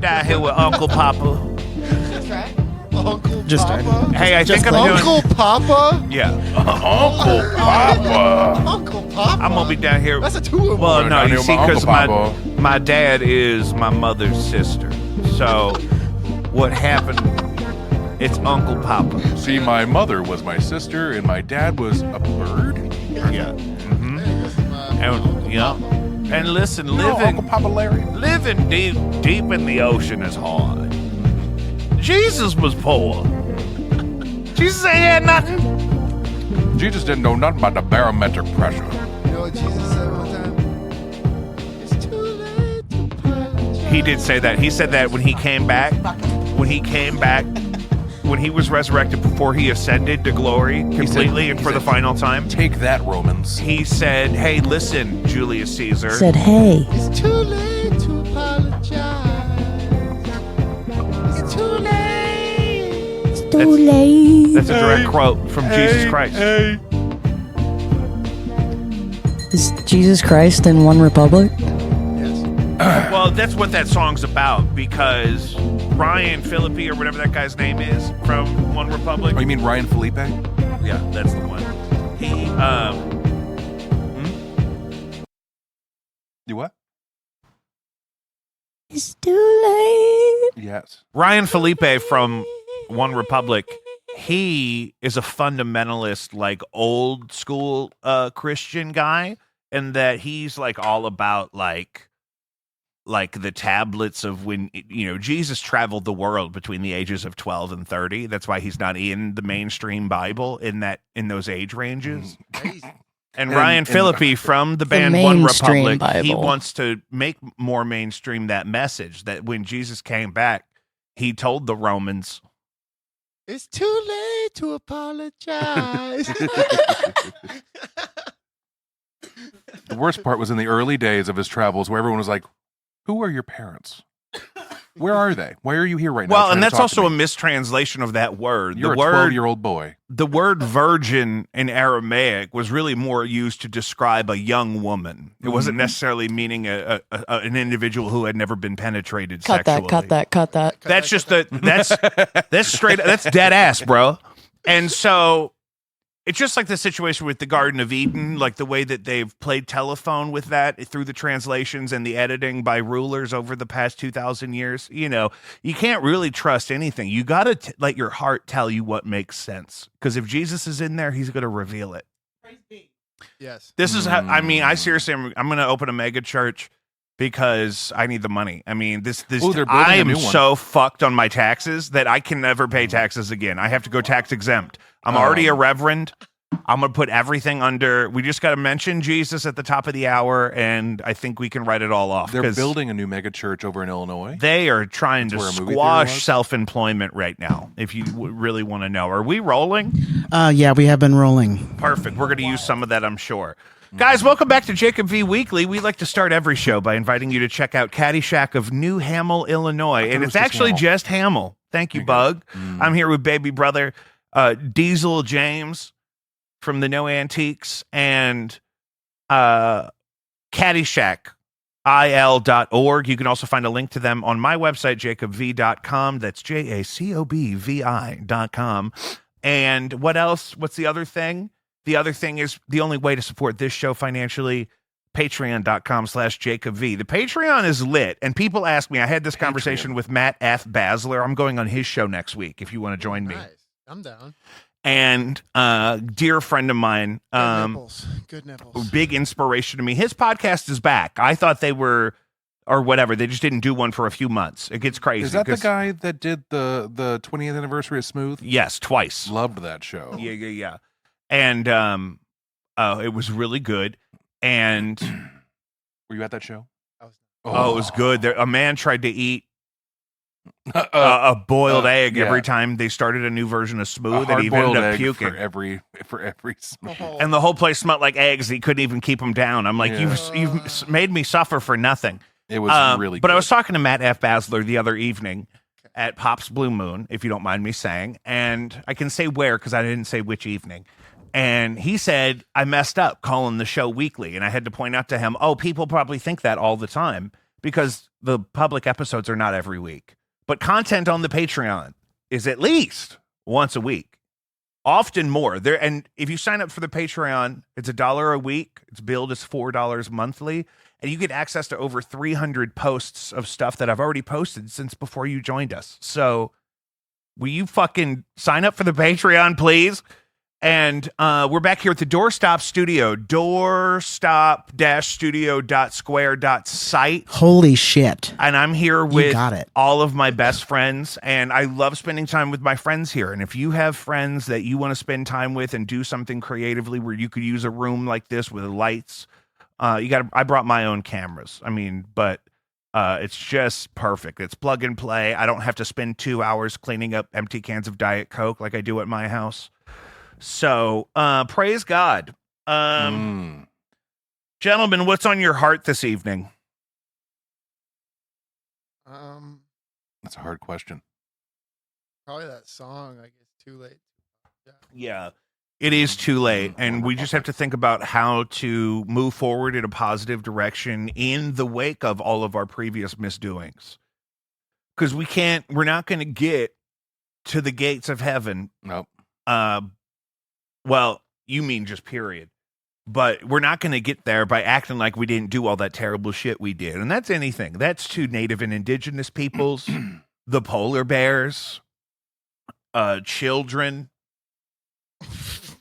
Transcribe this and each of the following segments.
down here with Uncle Papa. Uncle Just Papa? Hey, I think I'm doing... Uncle Papa? Yeah. Uncle Papa. Uncle Papa? I'm going to be down here. That's a two in Well, one. no, down you here see, with my because Uncle my dad is my mother's sister. So what happened, it's Uncle Papa. See, my mother was my sister, and my dad was a bird. Yeah. Mm-hmm. And, yeah. And listen, Uncle Papa Larry. living deep in the ocean is hard. Jesus was poor. Jesus ain't had nothing. Jesus didn't know nothing about the barometric pressure. You know what Jesus said one time? It's too late to apologize. He did say that. He said that when he came back, when he was resurrected before he ascended to glory completely and for the final time. Take that, Romans. He said, hey, listen, Julius Caesar. Said, hey. It's too late to apologize. It's too late. It's too late. That's a direct quote from Jesus Christ. Is Jesus Christ in One Republic? Yes. Well, that's what that song's about, because Ryan Phillippe, or whatever that guy's name is, from One Republic. Oh, you mean Ryan Felipe? Yeah, that's the one. He, You what? It's too late. Yes. Ryan Felipe from One Republic, he is a fundamentalist, like old school Christian guy, and that he's like all about like the tablets of when, you know, Jesus traveled the world between the ages of 12 and 30. That's why he's not in the mainstream Bible in those age ranges. And Ryan Phillippe from the band One mainstream Republic, he Bible. wants to make more mainstream that message that when Jesus came back, he told the Romans, It's too late to apologize. The worst part was in the early days of his travels where everyone was like, who are your parents? Where are they? Why are you here right now? well, trying and to that's talk to also a me? mistranslation of that word. You're the a word 12-year-old boy. The word virgin in Aramaic was really more used to describe a young woman. It wasn't necessarily meaning an individual who had never been penetrated Cut sexually. that. That's just that's straight. That's dead ass, bro. And so it's just like the situation with the Garden of Eden, like the way that they've played telephone with that through the translations and the editing by rulers over the past 2,000 years. You know, you can't really trust anything. You got to let your heart tell you what makes sense. Because if Jesus is in there, he's going to reveal it. Yes. This is how, I mean, I seriously, I'm going to open a mega church because I need the money. I mean, this Ooh, they're building I a am new one. so fucked on my taxes that I can never pay taxes again. I have to go tax exempt. I'm already a reverend. I'm going to put everything under. We just got to mention Jesus at the top of the hour, and I think we can write it all off. They're 'cause building a new mega church over in Illinois. They are trying That's where to a movie theater squash was? self-employment right now, if you really want to know. Are we rolling? Yeah, we have been rolling. Perfect. We're going to use some of that, I'm sure. Guys, welcome back to Jacob V Weekly. We like to start every show by inviting you to check out Caddyshack of New Hamel, Illinois. And it's actually just Hamel. Thank you, Bug. I'm here with baby brother Diesel James from the No Antiques and Caddyshack.il.org. You can also find a link to them on my website, jacobv.com. That's JACOBVI.com. And what else? What's the other thing? The other thing is the only way to support this show financially, patreon.com/JacobV. The Patreon is lit, and people ask me, I had this conversation with Matt F. Basler. I'm going on his show next week if you want to join me. Nice. I'm down. And dear friend of mine, Good nipples. Good nipples. big inspiration to me. His podcast is back. I thought they were, or whatever. They just didn't do one for a few months. It gets crazy. Is that the guy that did the 20th anniversary of Smooth? Yes, twice. Loved that show. Yeah. And it was really good. And Were you at that show? it was good. A man tried to eat a boiled egg every time they started a new version of Smooth, and he ended up puking for every Smooth. And the whole place smelled like eggs. He couldn't even keep them down. I'm like, you've made me suffer for nothing. It was really But good. I was talking to Matt F. Basler the other evening at Pop's Blue Moon, if you don't mind me saying, and I can say where because I didn't say which evening. And he said, I messed up calling the show weekly. And I had to point out to him, people probably think that all the time. because the public episodes are not every week. But content on the Patreon is at least once a week, often more. There, and if you sign up for the Patreon, it's $1 a week. It's billed as $4 monthly, and you get access to over 300 posts of stuff that I've already posted since before you joined us. So will you fucking sign up for the Patreon, please? And we're back here at the Doorstop Studio, doorstop-studio.square.site. Holy shit. And I'm here You with got it. all of my best friends, and I love spending time with my friends here. And if you have friends that you want to spend time with and do something creatively where you could use a room like this with lights, I brought my own cameras. I mean, but it's just perfect. It's plug and play. I don't have to spend 2 hours cleaning up empty cans of Diet Coke like I do at my house. So, praise God. Gentlemen, what's on your heart this evening? That's a hard question. Probably that song. I guess too late. Yeah, it is too late. And we just have to think about how to move forward in a positive direction in the wake of all of our previous misdoings. Because we're not going to get to the gates of heaven. Nope. Well, you mean just period. But we're not going to get there by acting like we didn't do all that terrible shit we did. And that's anything. That's to native and indigenous peoples, the polar bears, children.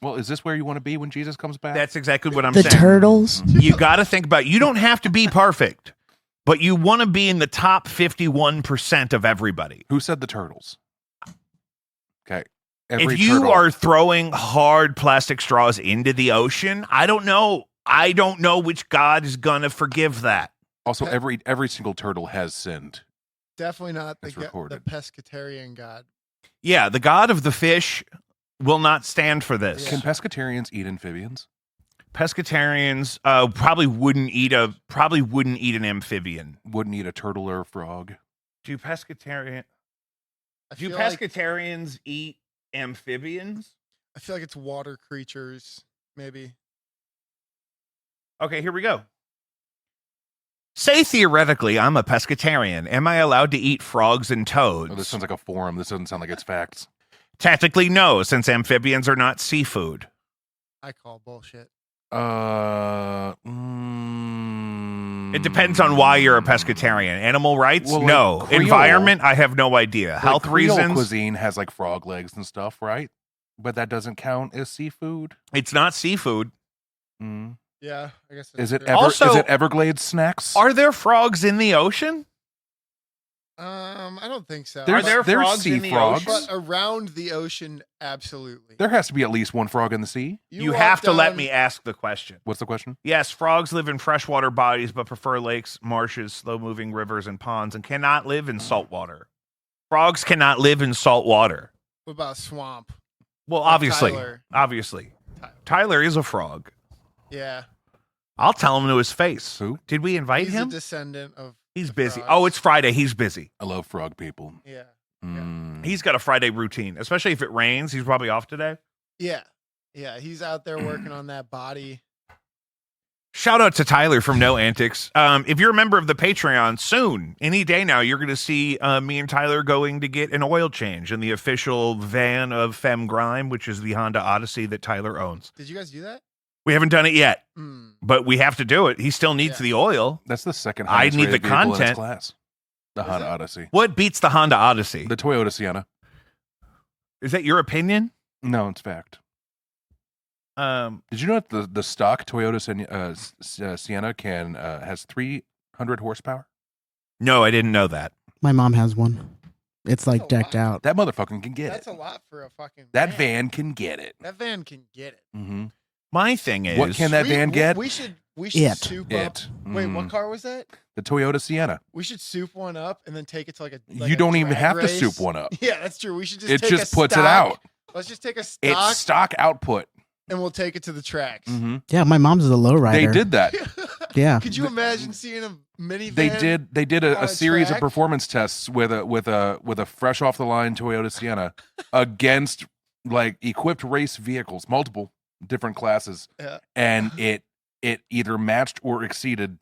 Well, is this where you want to be when Jesus comes back? That's exactly what I'm The saying. turtles. You got to think about, you don't have to be perfect, but you want to be in the top 51% of everybody. Who said the turtles? Okay. If you are throwing hard plastic straws into the ocean, I don't know which God is going to forgive that. Also, every single turtle has sinned. Definitely not It's the recorded. pescatarian god. Yeah, the God of the fish will not stand for this. Yeah. Can pescatarians eat amphibians? Pescatarians probably wouldn't eat an amphibian. Wouldn't eat a turtle or a frog? Do pescatarians eat amphibians? I feel like it's water creatures, maybe. Okay, here we go. Say theoretically, I'm a pescatarian. Am I allowed to eat frogs and toads? Oh, this sounds like a forum. This doesn't sound like it's facts. Tactically, no, since amphibians are not seafood. I call bullshit. It depends on why you're a pescatarian. Animal rights? Well, like no. Creole- Environment? I have no idea. Like Health Creole reasons? cuisine has like frog legs and stuff, right? But that doesn't count as seafood. It's not seafood. Mm. Yeah, I guess. Is that's it true. Also- is it Everglades snacks? Are there frogs in the ocean? I don't think so. Are there there's frogs sea in the frogs. ocean? But around the ocean, absolutely. There has to be at least one frog in the sea. You walk have to let down- me ask the question. What's the question? Yes, frogs live in freshwater bodies but prefer lakes, marshes, slow-moving rivers, and ponds and cannot live in salt water. Frogs cannot live in salt water. What about swamp? Well, Like obviously. Tyler. Obviously. Tyler is a frog. Yeah, I'll tell him to his face. Who? Did we invite he's him? a descendant of. He's the busy. frogs. Oh, it's Friday. He's busy. I love frog people. Yeah, Mm. He's got a Friday routine, especially if it rains. He's probably off today. yeah. He's out there working on that body. Shout out to Tyler from No Antics. If you're a member of the Patreon, soon, any day now, you're going to see me and Tyler going to get an oil change in the official van of Fem Grime, which is the Honda Odyssey that Tyler owns. Did you guys do that? We haven't done it yet, Mm. but we have to do it. He still needs Yeah. the oil. That's the second I highest need rated the vehicle in its content. class. The Is Honda it? Odyssey. What beats the Honda Odyssey? The Toyota Sienna. Is that your opinion? No, it's fact. Um, Did you know that the stock Toyota Sienna can has 300 horsepower? no, I didn't know that. My mom has one. It's like That's a decked lot. out. That motherfucker can get That's it. a lot for a fucking. That van can get it. That van can get it. Mm-hmm. My thing is, What can that van get? We should It. soup up. It. Wait, what Mm. car was that? The Toyota Sienna. We should soup one up and then take it to like a. You don't even drag have to race. soup one up. Yeah, that's true. We should just. It take just a puts it stock- out. Let's just take a It's stock stock output. and we'll take it to the tracks. Mm-hmm. Yeah, my mom's a lowrider. They did that. Yeah. Could you imagine seeing a minivan? They did on a a series of track? performance tests with a fresh off the line Toyota Sienna against like equipped race vehicles, multiple different classes, Yeah. and it either matched or exceeded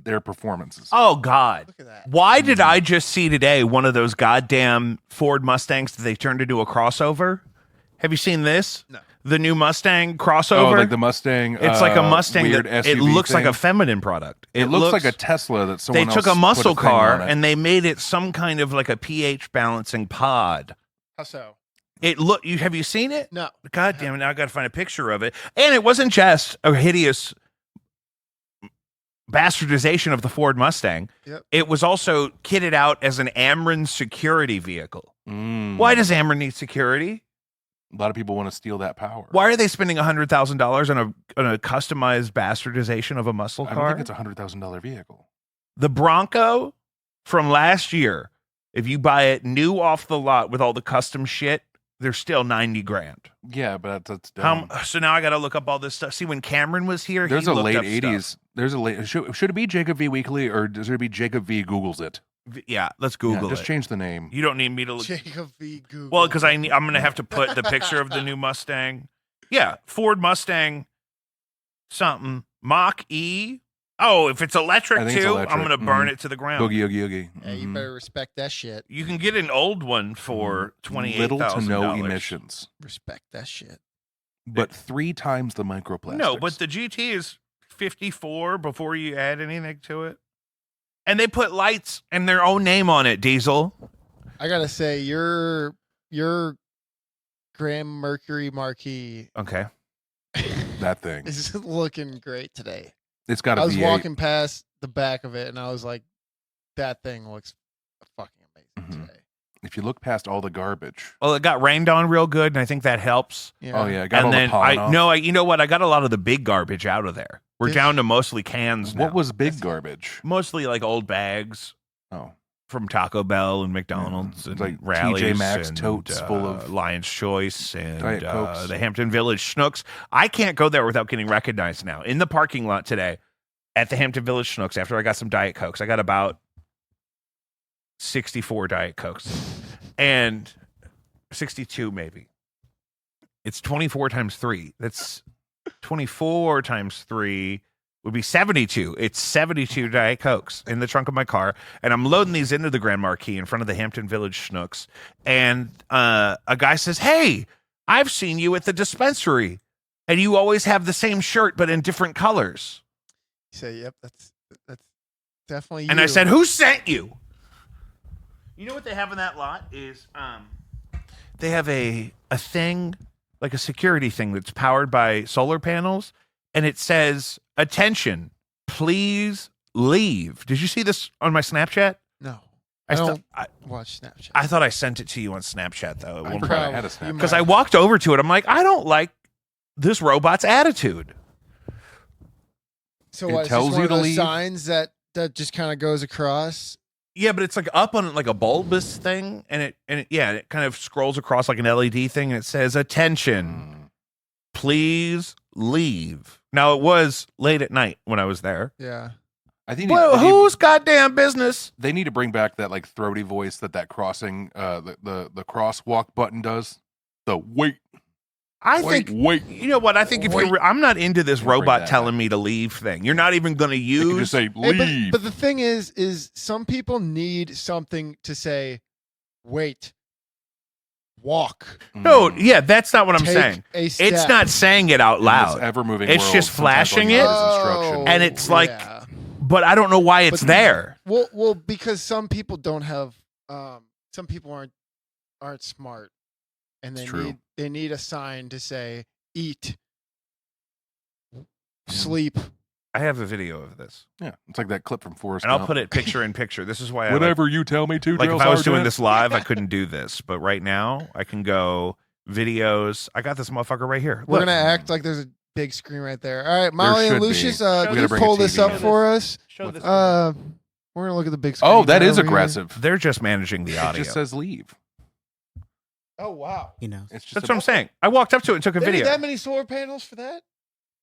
their performances. Oh God. Look at that. Why did I just see today one of those goddamn Ford Mustangs that they turned into a crossover? Have you seen this? No. The new Mustang crossover. Oh, like the Mustang. It's like a Mustang weird that SUV it looks like thing. a feminine product. It looks like a Tesla that someone They else took a muscle put a thing car on it. and they made it some kind of like a pH balancing pod. How so? Have you seen it? No. God damn it! Now I got to find a picture of it. And it wasn't just a hideous bastardization of the Ford Mustang. Yep. It was also kitted out as an Ameren security vehicle. Mm. Why does Ameren need security? A lot of people want to steal that power. Why are they spending $100,000 on a customized bastardization of a muscle I car? don't think it's a $100,000 vehicle. The Bronco from last year, if you buy it new off the lot with all the custom shit, they're still $90,000. Yeah, but that's dumb. So now I got to look up all this stuff. See, when Cameron was here, There's he a looked late up 80s. stuff. There's a late. Should it be Jacob V Weekly or does it be Jacob V Googles it? Yeah, let's Google Just it. change the name. You don't need me to look. Jacob V. Google. Well, because I'm going to have to put the picture of the new Mustang. Yeah, Ford Mustang something. Mach E. Oh, if it's electric I think it's too, electric. I'm going to burn Mhm. it to the ground. Boogie Oogie Oogie. Yeah, you Mhm. better respect that shit. You can get an old one for $28,000. Little to no emissions, Respect that shit. but 3 times the microplastics. No, but the GT is 54 before you add anything to it. And they put lights and their own name on it, Diesel. I gotta say, your Grand Mercury Marquis Okay. that thing. is looking great today. It's got a I was V8. walking past the back of it, and I was like, "That thing looks fucking amazing Mhm. today." If you look past all the garbage. Well, it got rained on real good, and I think that helps. Oh yeah, it got all And the then pollen off. you know what? I got a lot of the big garbage out of there. We're Did down you? to mostly cans now. What was big garbage? Mostly like old bags Oh, from Taco Bell and McDonald's Yeah. and Like Rallies TJ Maxx and, totes full of Lion's Choice and Diet Cokes. the Hampton Village Schnooks. I can't go there without getting recognized now. In the parking lot today at the Hampton Village Schnooks, after I got some Diet Cokes, I got about 64 Diet Cokes and 62 maybe. It's 24 times 3. That's 24 times 3 would be 72. It's 72 Diet Cokes in the trunk of my car. And I'm loading these into the Grand Marquis in front of the Hampton Village Schnooks. And a guy says, "Hey, I've seen you at the dispensary. And you always have the same shirt, but in different colors." You say, "Yep, that's definitely you." And I said, "Who sent you?" You know what they have in that lot is they have a thing, like a security thing that's powered by solar panels, and it says, "Attention, please leave." Did you see this on my Snapchat? "No, I I st- don't I, watch Snapchat." I thought I sent it to you on Snapchat though, I at one forgot I point. had a Snapchat. Because I walked over to it. I'm like, I don't like this robot's attitude. So It what, it's tells just one you of to those leave? signs that just kind of goes across. Yeah, but it's like up on like a bulbous thing, and it kind of scrolls across like an LED thing, and it says, "Attention, please leave." Now it was late at night when I was there. Yeah. I think Well, they need- whose goddamn business? they need to bring back that like throaty voice that crossing the crosswalk button does. The wait. I think Wait. you know what? I think if you're, I'm not into this Yeah, bring robot that telling me to leave thing. You're not even going to You can use. just say Hey, leave. but the thing is some people need something to say, "Wait, walk." No, Mm. yeah, that's not what I'm Take saying. a step. It's not saying it out In this loud, ever-moving It's world, just sometimes all flashing you need it. is instruction. And it's like- yeah. but I don't know why it's But- there. Well, because some people don't have, some people aren't smart, and It's true. they need a sign to say, "Eat, sleep." I have a video of this, Yeah, it's like that clip from Forrest and I'll Gump. put it picture in picture. This is why I Whatever you tell me to, like Drill if I was doing Sergeant. this live, I couldn't do this, but right now I can go videos. I got this motherfucker right here. We're Look. gonna act like there's a big screen right there. All right, Molly and should be. Lucius, We gotta can you bring a pull this TV up in. for us? Show this. We're gonna look at the big screen. Oh, that right is over here. aggressive. They're just managing the It audio. just says leave. Oh wow, He knows. It's just That's what I'm saying. I walked up to it and took a they need video. that many solar panels for that?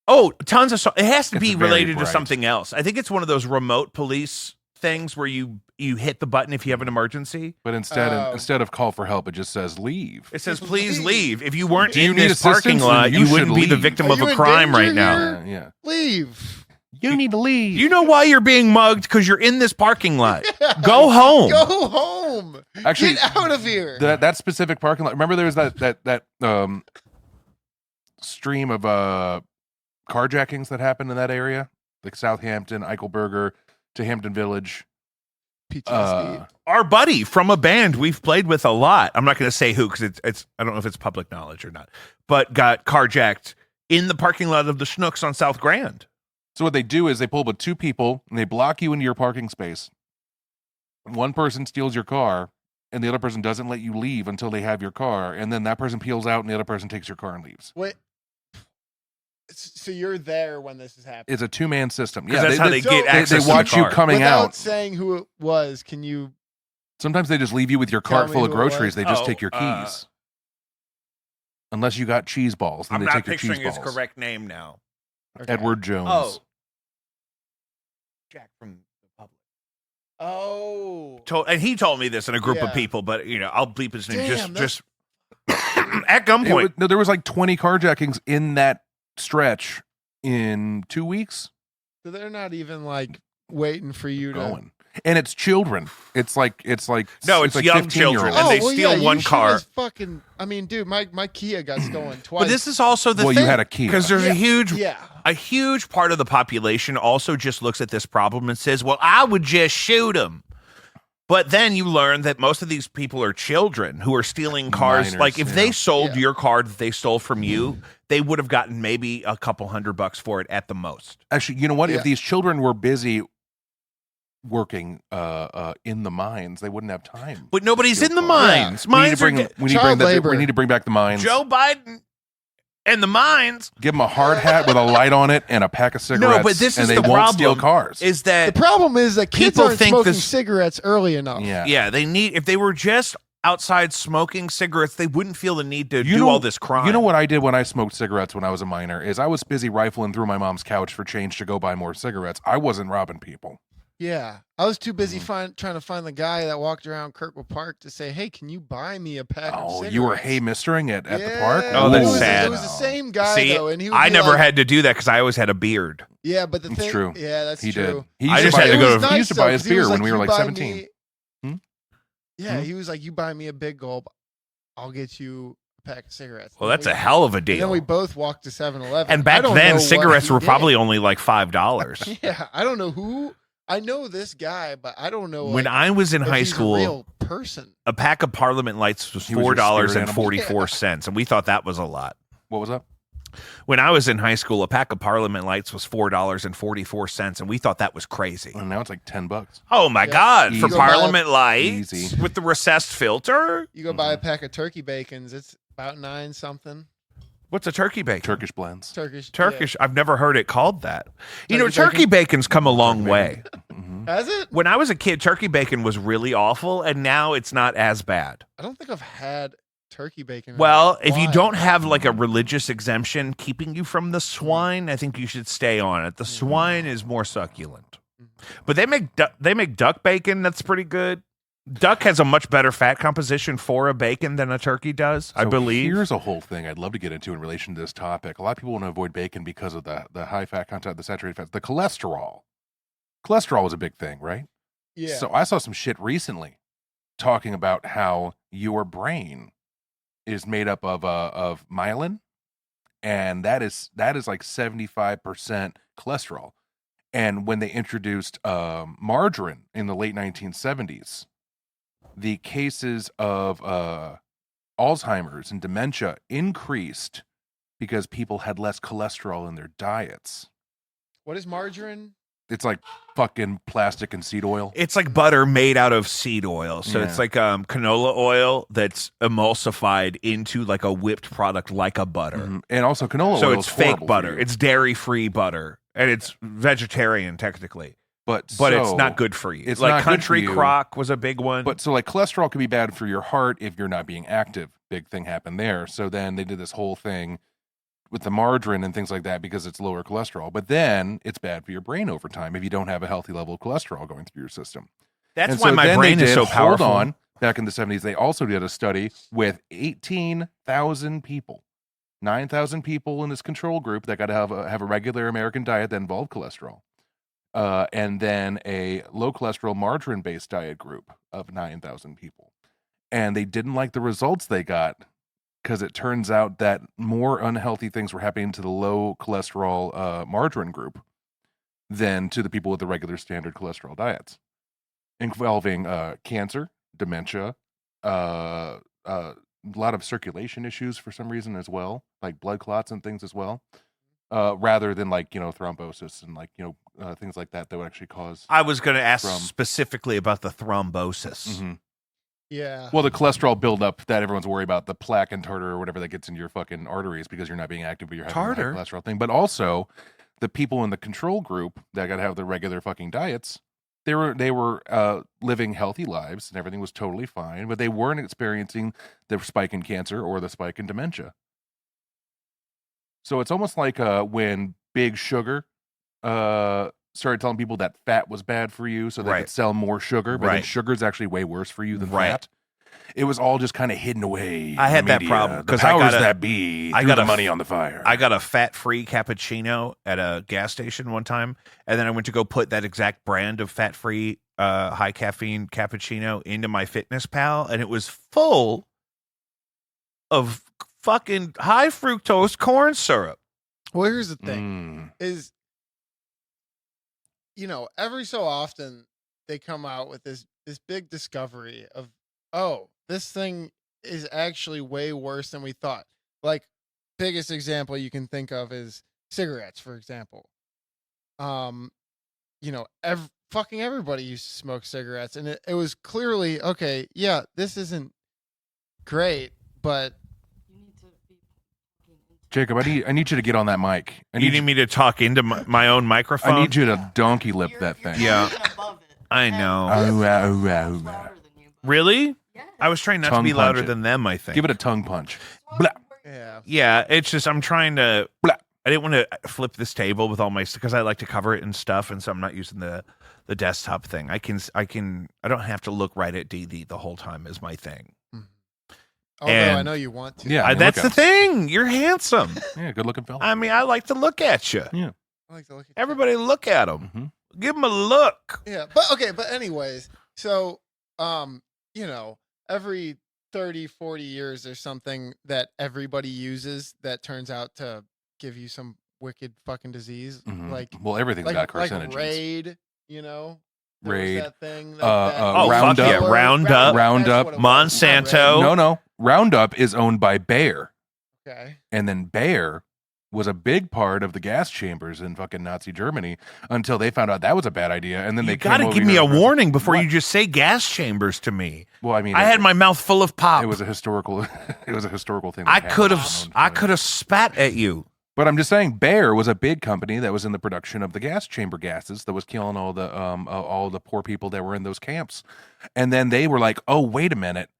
Oh, tons of. It has to It's be very related to bright. something else. I think it's one of those remote police things where you hit the button if you have an emergency. But instead Oh. instead of call for help, it just says leave. It says, Please "Please leave." If you weren't Do you in need this parking assistance? lot, Then you you should wouldn't be the leave. victim Are of you a in crime danger right now. here? Yeah. Leave. You need to leave. You know why you're being mugged? Because you're in this parking lot. Go home. Go home. Actually, Get out of here. that specific parking lot. Remember, there was that stream of carjackings that happened in that area, like Southampton, Eichelberger to Hampton Village. PTSD. Our buddy from a band we've played with a lot. I'm not going to say who because it's I don't know if it's public knowledge or not, but got carjacked in the parking lot of the Schnooks on South Grand. So what they do is they pull up with two people and they block you into your parking space. One person steals your car and the other person doesn't let you leave until they have your car. And then that person peels out and the other person takes your car and leaves. Wait. So you're there when this is happening. It's a two-man system. Yeah, that's how they get access They watch to the you car. coming Without out. saying who it was, can you? Sometimes they just leave you with your Tell cart me full of who it was. groceries. They just Oh, take your keys. Unless you got cheese balls, then I'm they not take your picturing cheese his balls. correct name now. Okay. Edward Jones. Oh, Jack from the public. Oh. And he told me this in a group of Yeah. people, but I'll bleep his name. Damn, Just at gunpoint. No, there was like 20 carjackings in that stretch in 2 weeks. So they're not even like waiting for you to. Going. And it's children. It's like No, it's like young 15-year-olds. children. And they well, steal yeah, one you should car. have Fucking. I mean, dude, my Kia got stolen twice. But this is also the Well, thing. you had a Kia. Because there's Yeah. a huge part of the population also just looks at this problem and says, well, I would just shoot him. But then you learn that most of these people are children who are stealing cars. Minors, like if yeah. they sold Yeah. your car that they stole from you, they would have gotten maybe a couple $100 for it at the most. Actually, you know what? Yeah. If these children were busy working in the mines, they wouldn't have time. But nobody's Steal in the cars. mines. We need to Mines are bring. We need to child bring. labor. We need to bring back the mines. Joe Biden and the mines. Give them a hard hat with a light on it and a pack of cigarettes. No, but this and is they the won't problem. steal cars. Is The that problem is that kids People aren't think smoking this- cigarettes early enough. yeah. they need if they were just outside smoking cigarettes, they wouldn't feel the need to You do know- all this crime. You know what I did when I smoked cigarettes when I was a minor is I was busy rifling through my mom's couch for change to go buy more cigarettes. I wasn't robbing people. Yeah. I was too busy Mm-hmm. trying to find the guy that walked around Kirkwood Park to say, "Hey, can you buy me a pack of Oh, cigarettes?" you were hey mistering it at the Yeah. park? Oh, that's it was, sad. It was the same guy See, though, and he would I be never like, had to do that because I always had a beard. Yeah, but the It's thing, true. Yeah, that's He true. did. He I used just to had buy- to go It was to- He used to nice, buy though, his 'cause he beer was when like, we were "You like buy 17. me-" Yeah, Hmm? he was like, "You buy me a big gulp, I'll get you a pack of cigarettes." Well, And that's we- a hell of a And then deal. we both walked to 7-Eleven. And I back don't then, know what cigarettes he were did. probably only like $5. Yeah, I don't know who. I know this guy, but I don't know. When like, I was in if high he's a school, real person. a pack of Parliament Lights was He was your spirit $4.44, and we thought that was a lot. What was that? When I was in high school, a pack of Parliament Lights was $4.44, and we thought that was crazy. Well, now it's like $10. Oh my Yeah. God! For Easy. Parliament Lights Easy. with the recessed filter. You go buy a pack of turkey bacons. It's about 9 something. What's a turkey bacon? Turkish blends. Turkish. Turkish. I've never heard it called that. You know, Turkey turkey bacon? bacon's come a long way. Mhm. Yeah. Has it? When I was a kid, turkey bacon was really awful, and now it's not as bad. I don't think I've had turkey bacon. in a Well, if you while. don't have like a religious exemption keeping you from the swine, I think you should stay on it. The swine is more succulent. But they make duck bacon that's pretty good. Duck has a much better fat composition for a bacon than a turkey does, I So believe. Here's a whole thing I'd love to get into in relation to this topic. A lot of people want to avoid bacon because of the high fat content, the saturated fats, the cholesterol. Cholesterol was a big thing, right? Yeah. So I saw some shit recently talking about how your brain is made up of myelin, and that is like 75% cholesterol. And when they introduced margarine in the late 1970s, the cases of Alzheimer's and dementia increased because people had less cholesterol in their diets. What is margarine? It's like fucking plastic and seed oil. It's like butter made out of seed oil. So Yeah. it's like canola oil that's emulsified into like a whipped product like a butter. Mhm. And also canola So oil it's is fake horrible for butter. you. It's dairy-free butter. And it's vegetarian technically. but It's so- not good for you. it's like not good for Country you. Crock was a big one. But so like cholesterol can be bad for your heart if you're not being active. Big thing happened there. So then they did this whole thing with the margarine and things like that because it's lower cholesterol. But then it's bad for your brain over time if you don't have a healthy level of cholesterol going through your system. That's And why so my then brain they is so did, powerful. Hold on. Back in the 70s, they also did a study with 18,000 people. 9,000 people in this control group that got to have a regular American diet that involved cholesterol. and then a low cholesterol margarine-based diet group of 9,000 people. And they didn't like the results they got because it turns out that more unhealthy things were happening to the low cholesterol margarine group than to the people with the regular standard cholesterol diets, involving cancer, dementia, a lot of circulation issues for some reason as well, like blood clots and things as well. Rather than like, thrombosis and like, things like that would actually cause. I was going to ask specifically about the thrombosis. Mm-hmm. Yeah. Well, the cholesterol buildup that everyone's worried about, the plaque and tartar or whatever that gets into your fucking arteries because you're not being active, but you're having a high cholesterol thing. But also, the people in the control group that got to have the regular fucking diets, they were living healthy lives and everything was totally fine, but they weren't experiencing the spike in cancer or the spike in dementia. So it's almost like when Big Sugar started telling people that fat was bad for you so they could sell more sugar, but then sugar's actually way worse for you than fat. It was all just kind of hidden away. I had that problem because powers that be threw the money on the fire. I got a fat-free cappuccino at a gas station one time, and then I went to go put that exact brand of fat-free high caffeine cappuccino into my Fitness Pal, and it was full of fucking high fructose corn syrup. Well, here's the thing: is every so often they come out with this big discovery of, oh, this thing is actually way worse than we thought. Like, biggest example you can think of is cigarettes, for example. Fucking everybody used to smoke cigarettes, and it was clearly okay. Yeah, this isn't great, but. Jacob, I need you to get on that mic. You need me to talk into my own microphone? I need you to donkey lip that thing. Yeah. I know. Really? Yeah. I was trying not to be louder than them, I think. Give it a tongue punch. Blah. Yeah, it's just I'm trying to. Blah. I didn't want to flip this table with all my because I like to cover it and stuff, and so I'm not using the desktop thing. I don't have to look right at DD the whole time is my thing. Although I know you want to. Yeah, that's the thing. You're handsome. Yeah, good looking fella. I mean, I like to look at you. Yeah, I like to look at everybody. Look at him. Mm-hmm. Give him a look. Yeah, but anyways, so every 30, 40 years there's something that everybody uses that turns out to give you some wicked fucking disease. Mm-hmm. Like, everything's got carcinogens. Like Raid, Raid. That thing. Roundup. Roundup. Monsanto. No. Roundup is owned by Bayer. Okay. And then Bayer was a big part of the gas chambers in fucking Nazi Germany until they found out that was a bad idea. And then they got to give me a warning before you just say gas chambers to me. Well, I mean, I had my mouth full of pop. It was a historical thing. I could have spat at you. But I'm just saying, Bayer was a big company that was in the production of the gas chamber gases that was killing all the poor people that were in those camps. And then they were like, "Oh, wait a minute,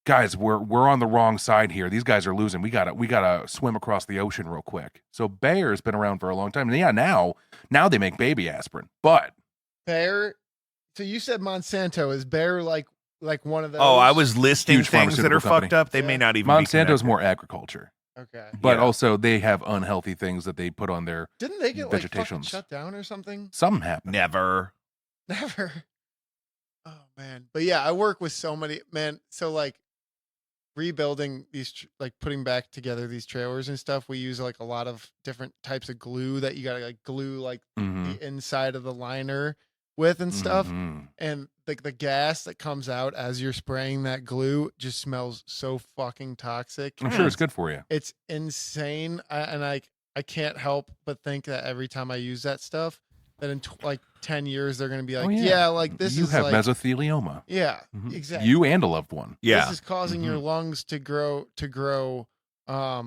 guys, we're on the wrong side here. These guys are losing. We gotta swim across the ocean real quick." So Bayer's been around for a long time. And yeah, now they make baby aspirin. But Bayer. So you said Monsanto. Is Bayer like one of those? Oh, I was listing things that are company. fucked up. They may not even. Monsanto's more agriculture. Okay. But also they have unhealthy things that they put on their Didn't they get like fucking vegetations. shut down or something? Something happened. Never. Oh man. But yeah, I work with so many so like rebuilding these putting back together these trailers and stuff, we use like a lot of different types of glue that you gotta like glue like the inside of the liner with and stuff. And like the gas that comes out as you're spraying that glue just smells so fucking toxic. I'm sure it's good for you. It's insane. I can't help but think that every time I use that stuff, that in 10 years they're going to be like, this you is have like mesothelioma. Yeah, exactly. You and a loved one. Yeah. This is causing your lungs to grow I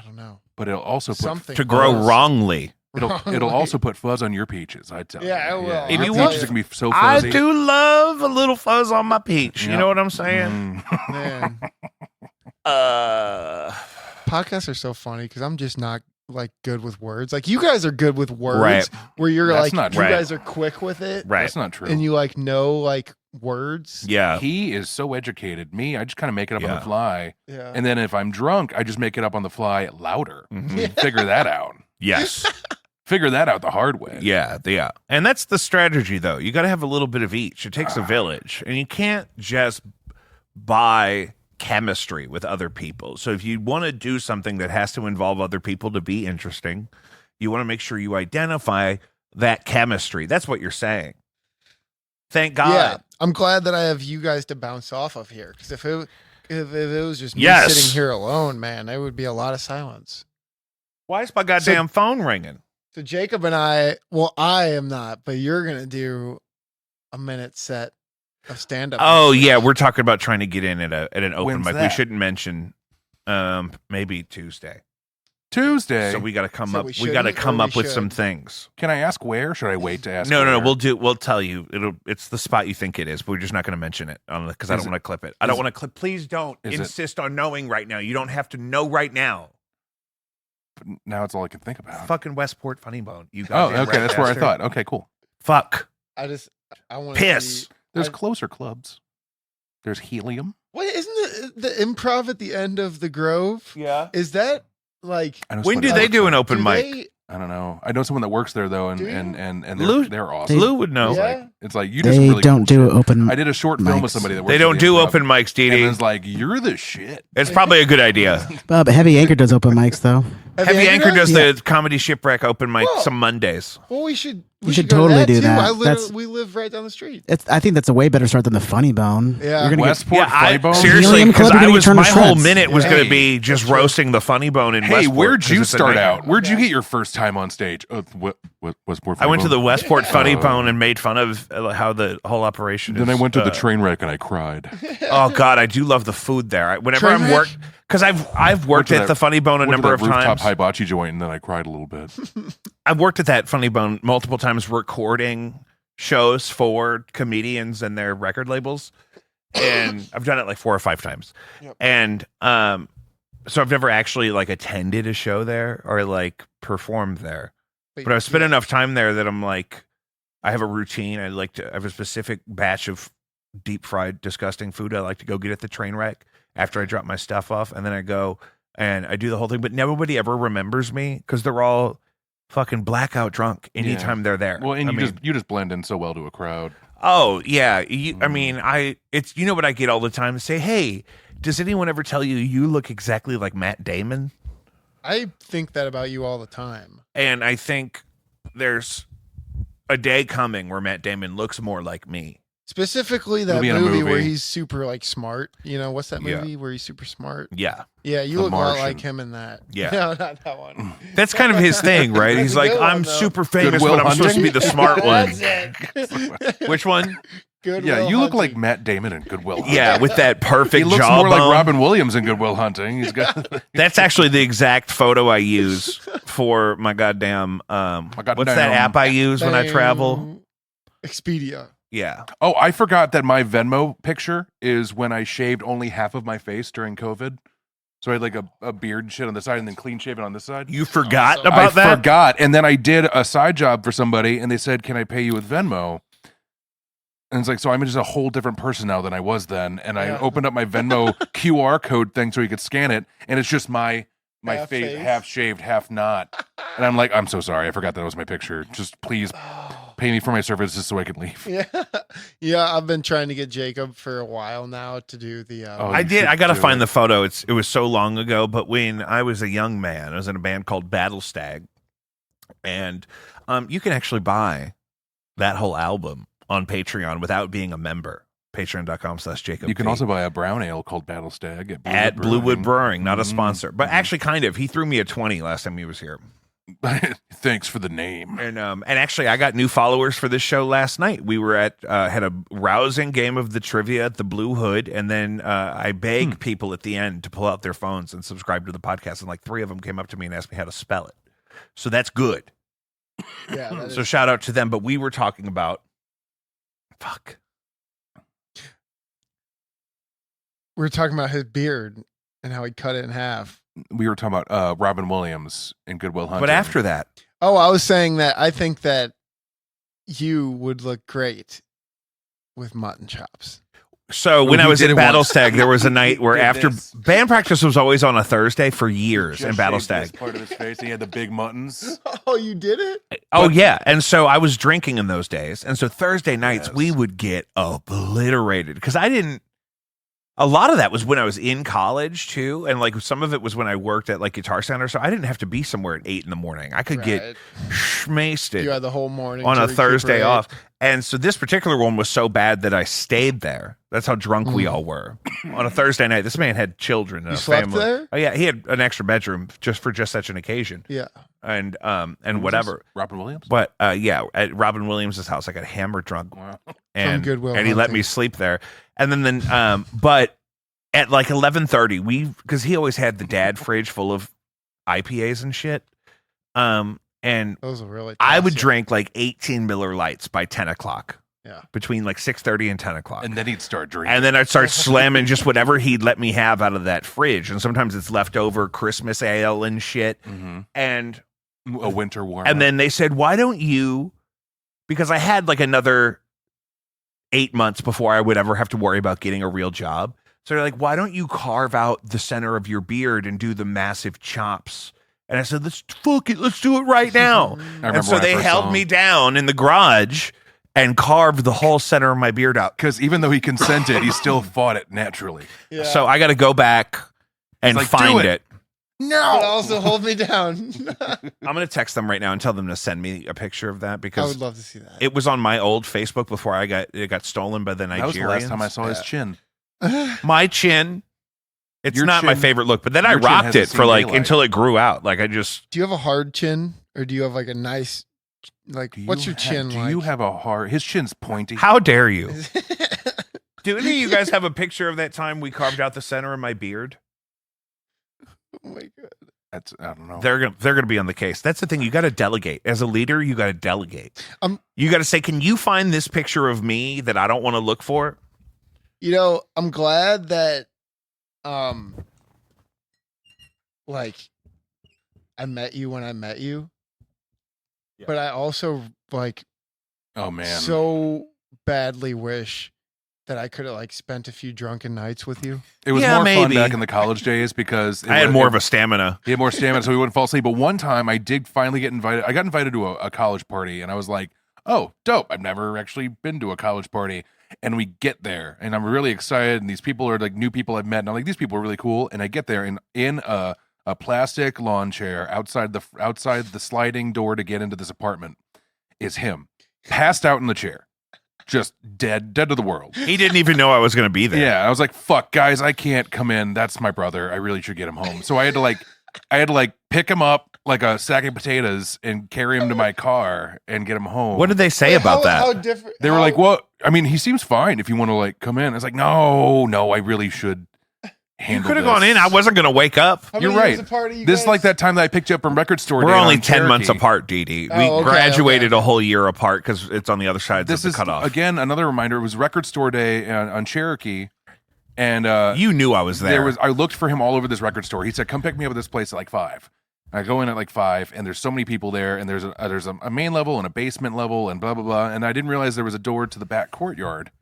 don't know. But it'll also something to grow wrongly. It'll also put fuzz on your peaches, I'd tell you. Yeah, it will. Yeah. If Your you peaches want- are going to be so fuzzy. I do love a little fuzz on my peach. You know what I'm saying? Man. Podcasts are so funny because I'm just not like good with words. Like you guys are good with words, Right. where you're That's like not you true. guys are quick with it, Right. That's not true. and you like know like words. Yeah. He is so educated. Me, I just kind of make it up on Yeah. the fly. Yeah. And then if I'm drunk, I just make it up on the fly louder. Mhm. Figure that out. Yes. Figure that out the hard way. Yeah. And that's the strategy, though. You got to have a little bit of each. It takes a village, and you can't just buy chemistry with other people. So if you want to do something that has to involve other people to be interesting, you want to make sure you identify that chemistry. That's what you're saying. Thank God. Yeah, I'm glad that I have you guys to bounce off of here. Because if it was just me Yes. sitting here alone, man, there would be a lot of silence. Why is my goddamn phone ringing? So Jacob and I am not, but you're gonna do a minute set of stand up. Oh yeah, we're talking about trying to get in at an open When's mic. We that? shouldn't mention maybe Tuesday. Tuesday. So we got to come So up. we We got to shouldn't, come or up we with some should? things. Can I ask where? Should I wait to ask? No, where? we'll tell you. It's the spot you think it is, but we're just not going to mention it because I Is don't it- want to clip it. I don't is- want to clip. Please don't is it- insist on knowing right now. You don't have to know right now. Now it's all I can think about. Fucking Westport Funny Bone. You Oh, goddamn okay. right That's where I bastard. thought. Okay, cool. Fuck. I want Piss. There's I- closer clubs. There's Helium. What isn't the improv at the end of the Grove? Yeah. Is that like? I know When somebody do that they works do there. an open do mic? they- I don't know. I know someone that works there though, and Do you? and Lou- they're awesome. Lou would know. It's Yeah. like, it's like you do some They really don't cool do shit. open. I did a short film with mics. somebody that works. They at don't the do Improv, open mics, And DD. it's like you're the shit. It's probably a good idea. But Heavy Anchor does open mics though. Heavy Anchor does Yeah. the Comedy Shipwreck open mic Whoa. some Mondays. Well, we should. You should go to totally that do too. that. We live right down the street. I think that's a way better start than the Funny Bone. Yeah. You're gonna get, Westport Funny Bone. seriously, Helium because Club, you're I gonna was get turned my to whole shreds. minute was Yeah. going to be just roasting the Funny Bone in Hey, Westport. where'd 'cause you it's a start nightmare. out? Where'd you get your first time on stage? Westport. I went to the Westport Funny Oh. Bone and made fun of how the whole operation is. Then I went to the train wreck and I cried. Oh God, I do love the food there. Whenever Train I'm wreck? because I've worked to at that- the Funny Bone a Went to number that of rooftop times. hibachi joint and then I cried a little bit. I've worked at that Funny Bone multiple times, recording shows for comedians and their record labels, and I've done it like 4 or 5 times. Yep. And so I've never actually like attended a show there or like performed there, but I've spent enough time there that I'm like, I have a routine. I have a specific batch of deep fried, disgusting food I like to go get at the train wreck after I drop my stuff off, and then I go and I do the whole thing. But nobody ever remembers me because they're all fucking blackout drunk anytime they're there. Well, and I mean, you just blend in so well to a crowd. oh yeah, I mean, it's you know what I get all the time. Say, hey, does anyone ever tell you you look exactly like Matt Damon? I think that about you all the time. And I think there's a day coming where Matt Damon looks more like me. Specifically that He'll be in a movie where movie. he's super like smart. You know, what's that Yeah. movie where he's super smart? Yeah. Yeah, you The look a lot Martian. like him in that. Yeah. No, not that one. That's kind of his thing, right? He's That's a like, good one, I'm though. super famous, Goodwill but I'm supposed to be the smart one. That's it. Which one? Good Yeah, Will you look like Hunting. Matt Damon in Goodwill Hunting. Yeah, with that perfect He looks jawbone. more like Robin Williams in Goodwill Hunting. He's got That's actually the exact photo I use for my goddamn what's that goddamn- app I use when I travel? Expedia. Yeah. Oh, I forgot that my Venmo picture is when I shaved only half of my face during COVID. So I had like a beard and shit on the side and then clean shaven on this side. You forgot Awesome. about I that? forgot. And then I did a side job for somebody and they said, can I pay you with Venmo? And it's like, so I'm just a whole different person now than I was then. And I Yeah. opened up my Venmo QR code thing so you could scan it. And it's just my Half face, face. half shaved, half not. And I'm like, I'm so sorry. I forgot that was my picture. Just please pay me for my services so I can leave. Yeah. Yeah, I've been trying to get Jacob for a while now to do the Oh, I you did. should I got to do find it. the photo. It was so long ago, but when I was a young man, I was in a band called Battle Stag, and you can actually buy that whole album on Patreon without being a member. Patreon.com/Jacob. You can also buy a brown ale called Battle Stag at Bluewood Brewing, not a Mhm. sponsor, but actually kind of. He threw me a 20 last time he was here. Thanks for the name. And actually, I got new followers for this show last night. We were at had a rousing game of the trivia at the Blue Hood, and then I begged people at the end to pull out their phones and subscribe to the podcast. And like 3 of them came up to me and asked me how to spell it. So that's good. Yeah. that So is- shout out to them. But we were talking about we were talking about his beard and how he cut it in half. We were talking about Robin Williams in Goodwill Hunting. But after that, Oh, I was saying that I think that you would look great with mutton chops. So when he I was did in it once. Battlestag, there was a night where Did after this. band practice was always on a Thursday for years Just in shaved this Battlestag. part of his face. He had the big muttons. Oh, you did it? Oh yeah, and so I was drinking in those days, and so Thursday nights we Yes. would get obliterated because I didn't. A lot of that was when I was in college too, and like some of it was when I worked at like Guitar Center, so I didn't have to be somewhere at 8 a.m. I could get Right. schmasted You had the whole morning on to a Thursday recuperate. off. And so this particular one was so bad that I stayed there. That's how drunk we Mm. all were. On a Thursday night, this man had children and You a slept family. there? Oh yeah, he had an extra bedroom just for such an occasion. Yeah. And Who was whatever. this? Robin Williams. But yeah, at Robin Williams' house, I got hammered drunk Wow. and Goodwill and he let Hunting. me sleep there. And then but at like 11:30, because he always had the dad fridge full of IPAs and shit. And Those are really. I would tough, yeah. drink like 18 Miller Lights by 10 o'clock. Yeah. Between like 6:30 and 10 o'clock. And then he'd start drinking. And then I'd start slamming just whatever he'd let me have out of that fridge. And sometimes it's leftover Christmas ale and shit. And A winter warm. and then they said, why don't you, because I had like another 8 months before I would ever have to worry about getting a real job. So they're like, why don't you carve out the center of your beard and do the massive chops? And I said, let's do it right now. I remember And so when I they first held saw me him. down in the garage and carved the whole center of my beard out. Because even though he consented, he still fought it naturally. Yeah. So I got to go back and like, "Do find it." it. But also hold me down. I'm going to text them right now and tell them to send me a picture of that I because would love to see that. it was on my old Facebook before it got stolen by the Nigerians. That was the last time I saw his Yeah. chin. My chin. It's Your not my chin- favorite look, but then I your chin rocked hasn't it for seen like daylight. until it grew out. Like I just Do you have a hard chin, or do you have like a nice, like what's your chin Do like? you have a hard? His chin's pointy. how dare you? Do any of you guys have a picture of that time we carved out the center of my beard? Oh my god. That's I don't know. They're gonna be on the case. That's the thing. You got to delegate as a leader. You got to delegate. You got to say, "Can you find this picture of me that I don't want to look for?" You know, I'm glad that, like, I met you when I met you, Yeah. but I also like Oh man. so badly wish that I could have like spent a few drunken nights with you. it was Yeah, more fun maybe. back in the college days because I had more of a stamina. He had more stamina, so he wouldn't fall asleep. But one time, I did finally get invited. I got invited to a college party, and I was like, "Oh, dope! I've never actually been to a college party." And we get there, and I'm really excited. And these people are like new people I've met, and I'm like, "These people are really cool." And I get there, and in a plastic lawn chair outside the sliding door to get into this apartment is him, passed out in the chair, just dead to the world. He didn't even know I was going to be there. Yeah, I was like, "Fuck, guys, I can't come in. That's my brother. I really should get him home." So I had to pick him up like a sack of potatoes and carry him to my car and get him home. What did they say Wait, about that? How different? They were like, "Well, I mean, he seems fine if you want to like come in." I was like, "No, I really should You handle could have this." gone in. I wasn't going to wake up. How You're many years right. apart are you This is like guys? that time that I picked you up from record store. We're day only on 10 months Cherokee. apart, Dee. Oh, We okay, graduated okay. a whole year apart because it's on the other side This of is the cutoff. again another reminder. It was record store day on Cherokee, and You knew I was there. I looked for him all over this record store. He said, "Come pick me up at this place at like 5." I go in at like 5, and there's so many people there, and there's a main level and a basement level, and blah blah blah. And I didn't realize there was a door to the back courtyard.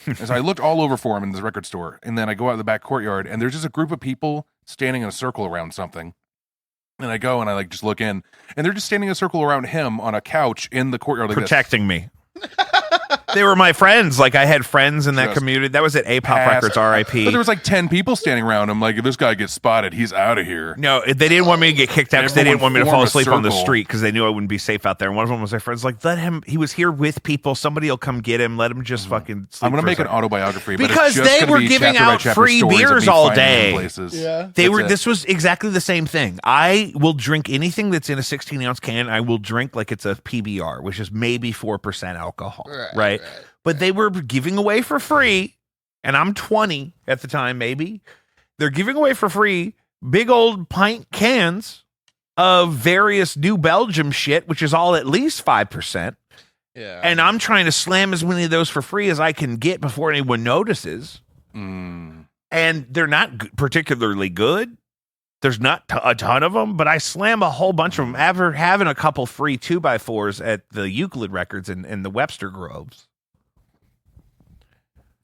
And so I looked all over for him in this record store, and then I go out the back courtyard, and there's just a group of people standing in a circle around something. And I go and I like just look in, and they're just standing in a circle around him on a couch in the courtyard, like this. protecting me. They were my friends. Like I had friends in that Just community. That was at A-Pop pass- Records, R.I.P. But there was like 10 people standing around him. Like, if this guy gets spotted, he's out of here. No, they didn't want me to get kicked out because they didn't want me to Everyone fall form a asleep on the circle. street because they knew I wouldn't be safe out there. And one of them was my friends. Like, let him. He was here with people. Somebody will come get him. Let him just fucking. Sleep I'm going to for a make an second. autobiography. but it's Because just they gonna were be giving chapter by out chapter free stories of beers me all finding him in day. places. Yeah. They That's were. it. This was exactly the same thing. I will drink anything that's in a 16-ounce can. I will drink like it's a PBR, which is maybe 4% alcohol, right? But they were giving away for free, and I'm 20 at the time, maybe. They're giving away for free big old pint cans of various New Belgium shit, which is all at least 5%. Yeah. And I'm trying to slam as many of those for free as I can get before anyone notices. Mm. And they're not particularly good. There's not a ton of them, but I slam a whole bunch of them after having a couple free 2x4s at the Euclid Records in the Webster Groves.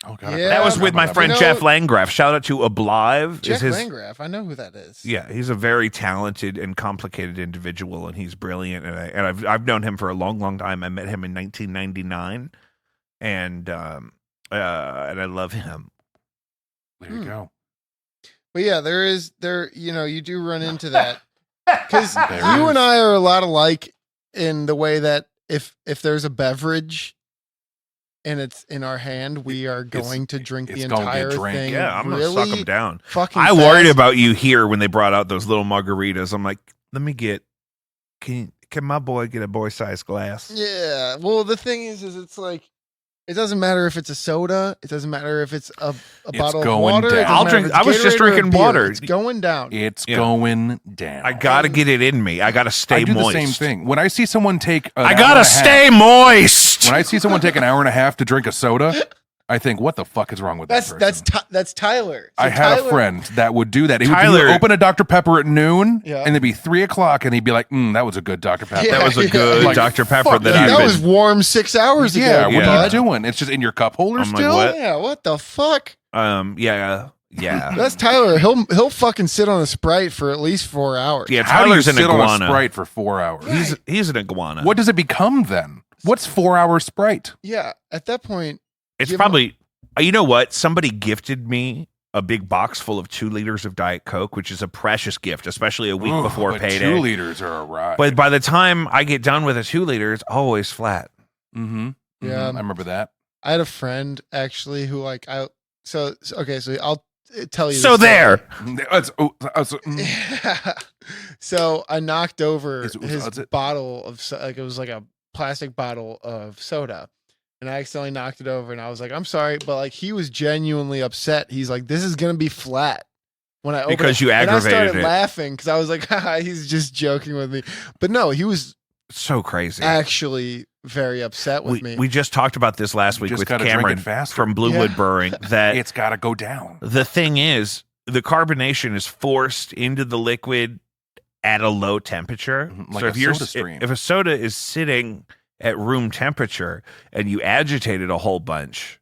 Oh God, Yeah, That was with my You friend know- Jeff Landgraf. Shout out to Oblive. Jeff is his, Landgraf. I know who that is. Yeah, he's a very talented and complicated individual, and he's brilliant. And I've known him for a long, long time. I met him in 1999, and I love him. There you go. But yeah, you do run into that because There you is. and I are a lot alike in the way that if there's a beverage and it's in our hand, we are going to drink the it's gonna get entire drank. thing. Yeah, I'm really gonna suck him down. Fucking I fast. worried about you here when they brought out those little margaritas. I'm like, can my boy get a boy sized glass? Yeah. Well, the thing is it's like it doesn't matter if it's a soda. It doesn't matter if it's a bottle of going water. down. It doesn't I'll matter drink- if it's I was just Gatorade or a drinking beer. water. It's going down. It's Yeah. going down. I gotta get it in me. I gotta stay I do moist. the same thing. When I see someone take, an hour I and gotta a stay half- moist. When I see someone take an hour and a half to drink a soda, I think, what the fuck is wrong with that That's person? that's Tyler. So I had Tyler- a friend that would do that. He Tyler- would open a Dr. Pepper at noon, Yeah. and it'd be 3:00, and he'd be like, that was a good Dr. Pepper. Yeah. That was a good Like, Dr. Pepper fuck that yeah, I've that been. was warm 6 hours ago. Yeah, what Yeah. are bud. you doing? It's just in your cup holder I'm like, still? what? Yeah, what the fuck? Yeah. That's Tyler. He'll fucking sit on a Sprite for at least 4 hours. Yeah, How do you Tyler's an sit on a iguana. Sprite for 4 hours? He's an iguana. What does it become then? What's 4 hour Sprite? Yeah, at that point, It's give probably. You know what? Somebody gifted me a big box full of 2 liters of Diet Coke, which is a precious gift, especially a week Ooh, before but payday. 2 liters are a ride. But by the time I get done with a 2 liter, it's always flat. Mm-hmm. Yeah. I remember that. I had a friend actually who like so I'll tell you. So this story. there. So I knocked over Is his it- bottle of it was like a plastic bottle of soda, and I accidentally knocked it over, and I was like, "I'm sorry," but like he was genuinely upset. He's like, "This is gonna be flat." When I opened Because it. you And I aggravated started it. laughing because I was like, Haha, "He's just joking with me," but no, he was So crazy. actually very upset with me. We just talked about this last week Just with gotta drink Cameron it faster. from Bluewood Yeah. Brewing that It's got to go down. the thing is the carbonation is forced into the liquid at a low temperature. Like so a if you're soda stream. if a soda is sitting at room temperature and you agitate it a whole bunch,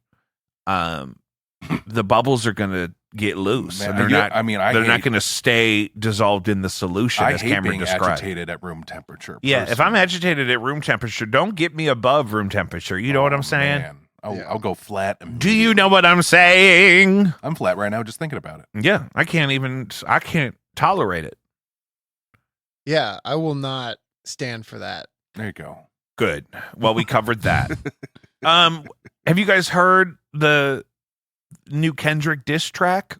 the bubbles are going to get loose, Man, and they're not. They're not going to stay dissolved in the solution, I as hate Cameron being described. agitated at room temperature. Yeah, if I'm personally. agitated at room temperature, don't get me above room temperature. You know what Oh, I'm saying? man. I'll, Yeah. I'll go flat. Do you know what I'm saying? I'm flat right now just thinking about it. Yeah, I can't tolerate it. Yeah, I will not stand for that. There you go. Good. Well, we covered that. Have you guys heard the new Kendrick diss track?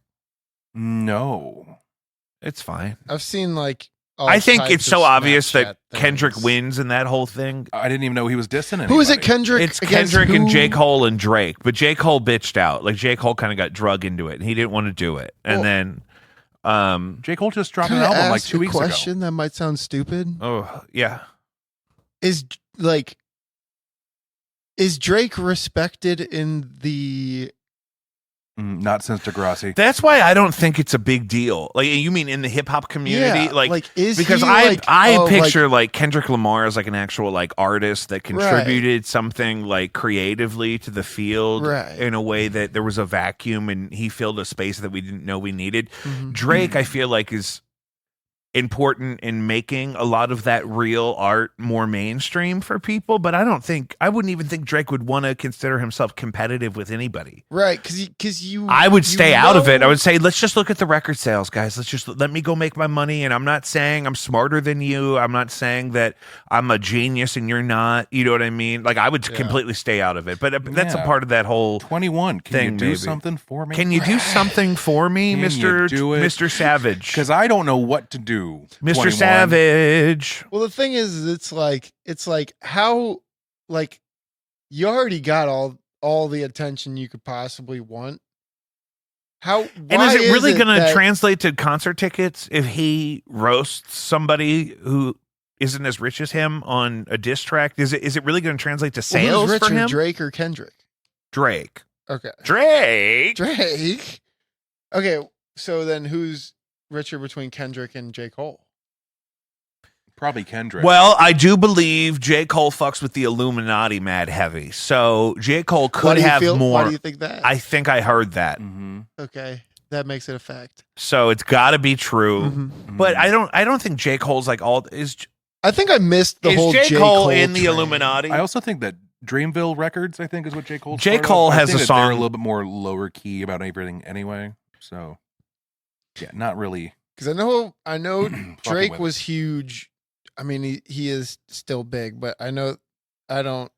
No. It's fine. I've seen like. all I think types it's of so obvious that Snapchat Kendrick things. wins in that whole thing. I didn't even know he was dissing anybody. Who is it? Kendrick. It's against Kendrick and who? J. Cole and Drake, but J. Cole bitched out. Like J. Cole kind of got drug into it, and he didn't want to do it. And Well- then, J. Cole just dropped Can an I album like ask 2 a weeks question that might sound stupid. oh yeah, Is Drake respected in the? ago. Not since Degrassi. that's why I don't think it's a big deal. Like you mean in the hip hop community, Yeah, like is because he, I like, I oh, picture like Kendrick Lamar as like an actual like artist that contributed something like creatively to the field Right. in a way that there was a vacuum and he filled a space that we didn't know we needed. Mhm. Drake, I feel like, is important in making a lot of that real art more mainstream for people, but I wouldn't even think Drake would want to consider himself competitive with anybody. Right, because you. I would you stay out of it. know- I would say, let's just look at the record sales, guys. Let me go make my money. And I'm not saying I'm smarter than you. I'm not saying that I'm a genius and you're not. You know what I mean? Like I would Yeah. completely stay out of it. But that's a Yeah. part of that whole 21. Can thing, you do maybe. something for me? Can you do something for me, Can you Mr. do it? Mr. Savage? Because I don't know what to do. Mr. 21. Savage. Well, the thing is, it's like how like you already got all the attention you could possibly want. How And is it really going to that- translate to concert tickets if he roasts somebody who isn't as rich as him on a diss track? Is it really going to translate to Well, sales who's for richer, him? Drake or Kendrick? Drake. Okay, Drake. Drake. Okay, so then who's richer between Kendrick and J. Cole? Probably Kendrick. Well, I do believe J. Cole fucks with the Illuminati mad heavy. So J. Cole could have more. Why do you think that? I think I heard that. Mm-hmm. Okay, that makes it a fact. So it's got to be true. Mhm. But I don't think J. Cole's like all is. I think I missed the whole J. J. Cole in the train. Illuminati? I also think that Dreamville Records, I think, is what J. Cole. J. Cole has a They're song- a little bit more lower key about everything anyway. So, yeah, not really. Because I know Fucking Drake with was huge. I mean, he is still big, but I don't.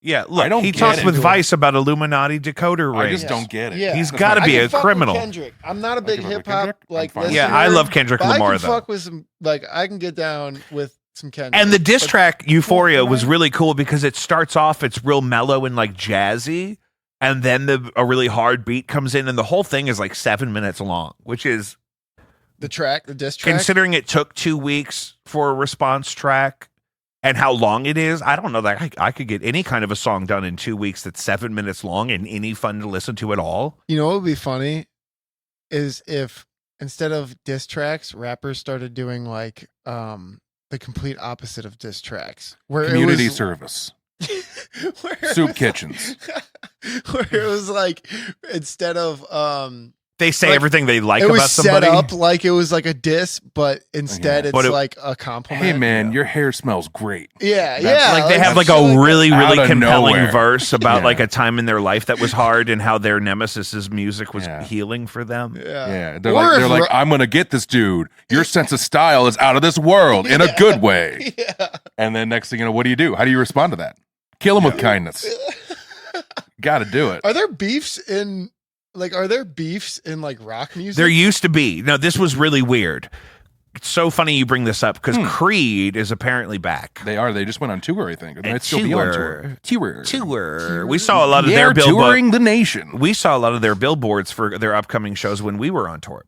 Yeah, look, I don't he get talks it. with Vice about Illuminati decoder I rings. just don't get it. Yeah. He's That's got to my- be I a can fuck with criminal. Kendrick. I'm not a big can fuck with hip hop Kendrick. I'm like fine. listener. Yeah, I love Kendrick but Lamar I can though. fuck with some. Like I can get down with some Kendrick. And the diss But- track Euphoria was Right. really cool because it starts off, it's real mellow and like jazzy, and then a really hard beat comes in, and the whole thing is like 7 minutes long, which is the diss track. considering it took 2 weeks for a response track and how long it is. I don't know that I could get any kind of a song done in 2 weeks that's 7 minutes long and any fun to listen to at all. You know what would be funny is if instead of diss tracks, rappers started doing like the complete opposite of diss tracks, where Community it was, service. where it Soup was- kitchens. where it was like instead of They say Like, everything they like it about was somebody. set up like it was like a diss, but instead Yeah. it's But it- like a compliment. Hey, man, your hair smells great. Yeah, That's yeah. Like they have like shit a that. really, Out really of compelling nowhere. verse about Yeah. like a time in their life that was hard and how their nemesis's music was Yeah. healing for them. Yeah. Yeah, they're Or like, if I'm gonna get this dude. Your sense of style is out of this world in a good way. Yeah. And then next thing you know, what do? How do you respond to that? Kill him with kindness. Got to do it. Are there beefs in like rock music? There used to be. No, this was really weird. It's so funny you bring this up because Creed is apparently back. They are. They just went on tour, I think. They might And still be on tour. Tour. We saw a lot of They're their billboards. touring the nation. We saw a lot of their billboards for their upcoming shows when we were on tour.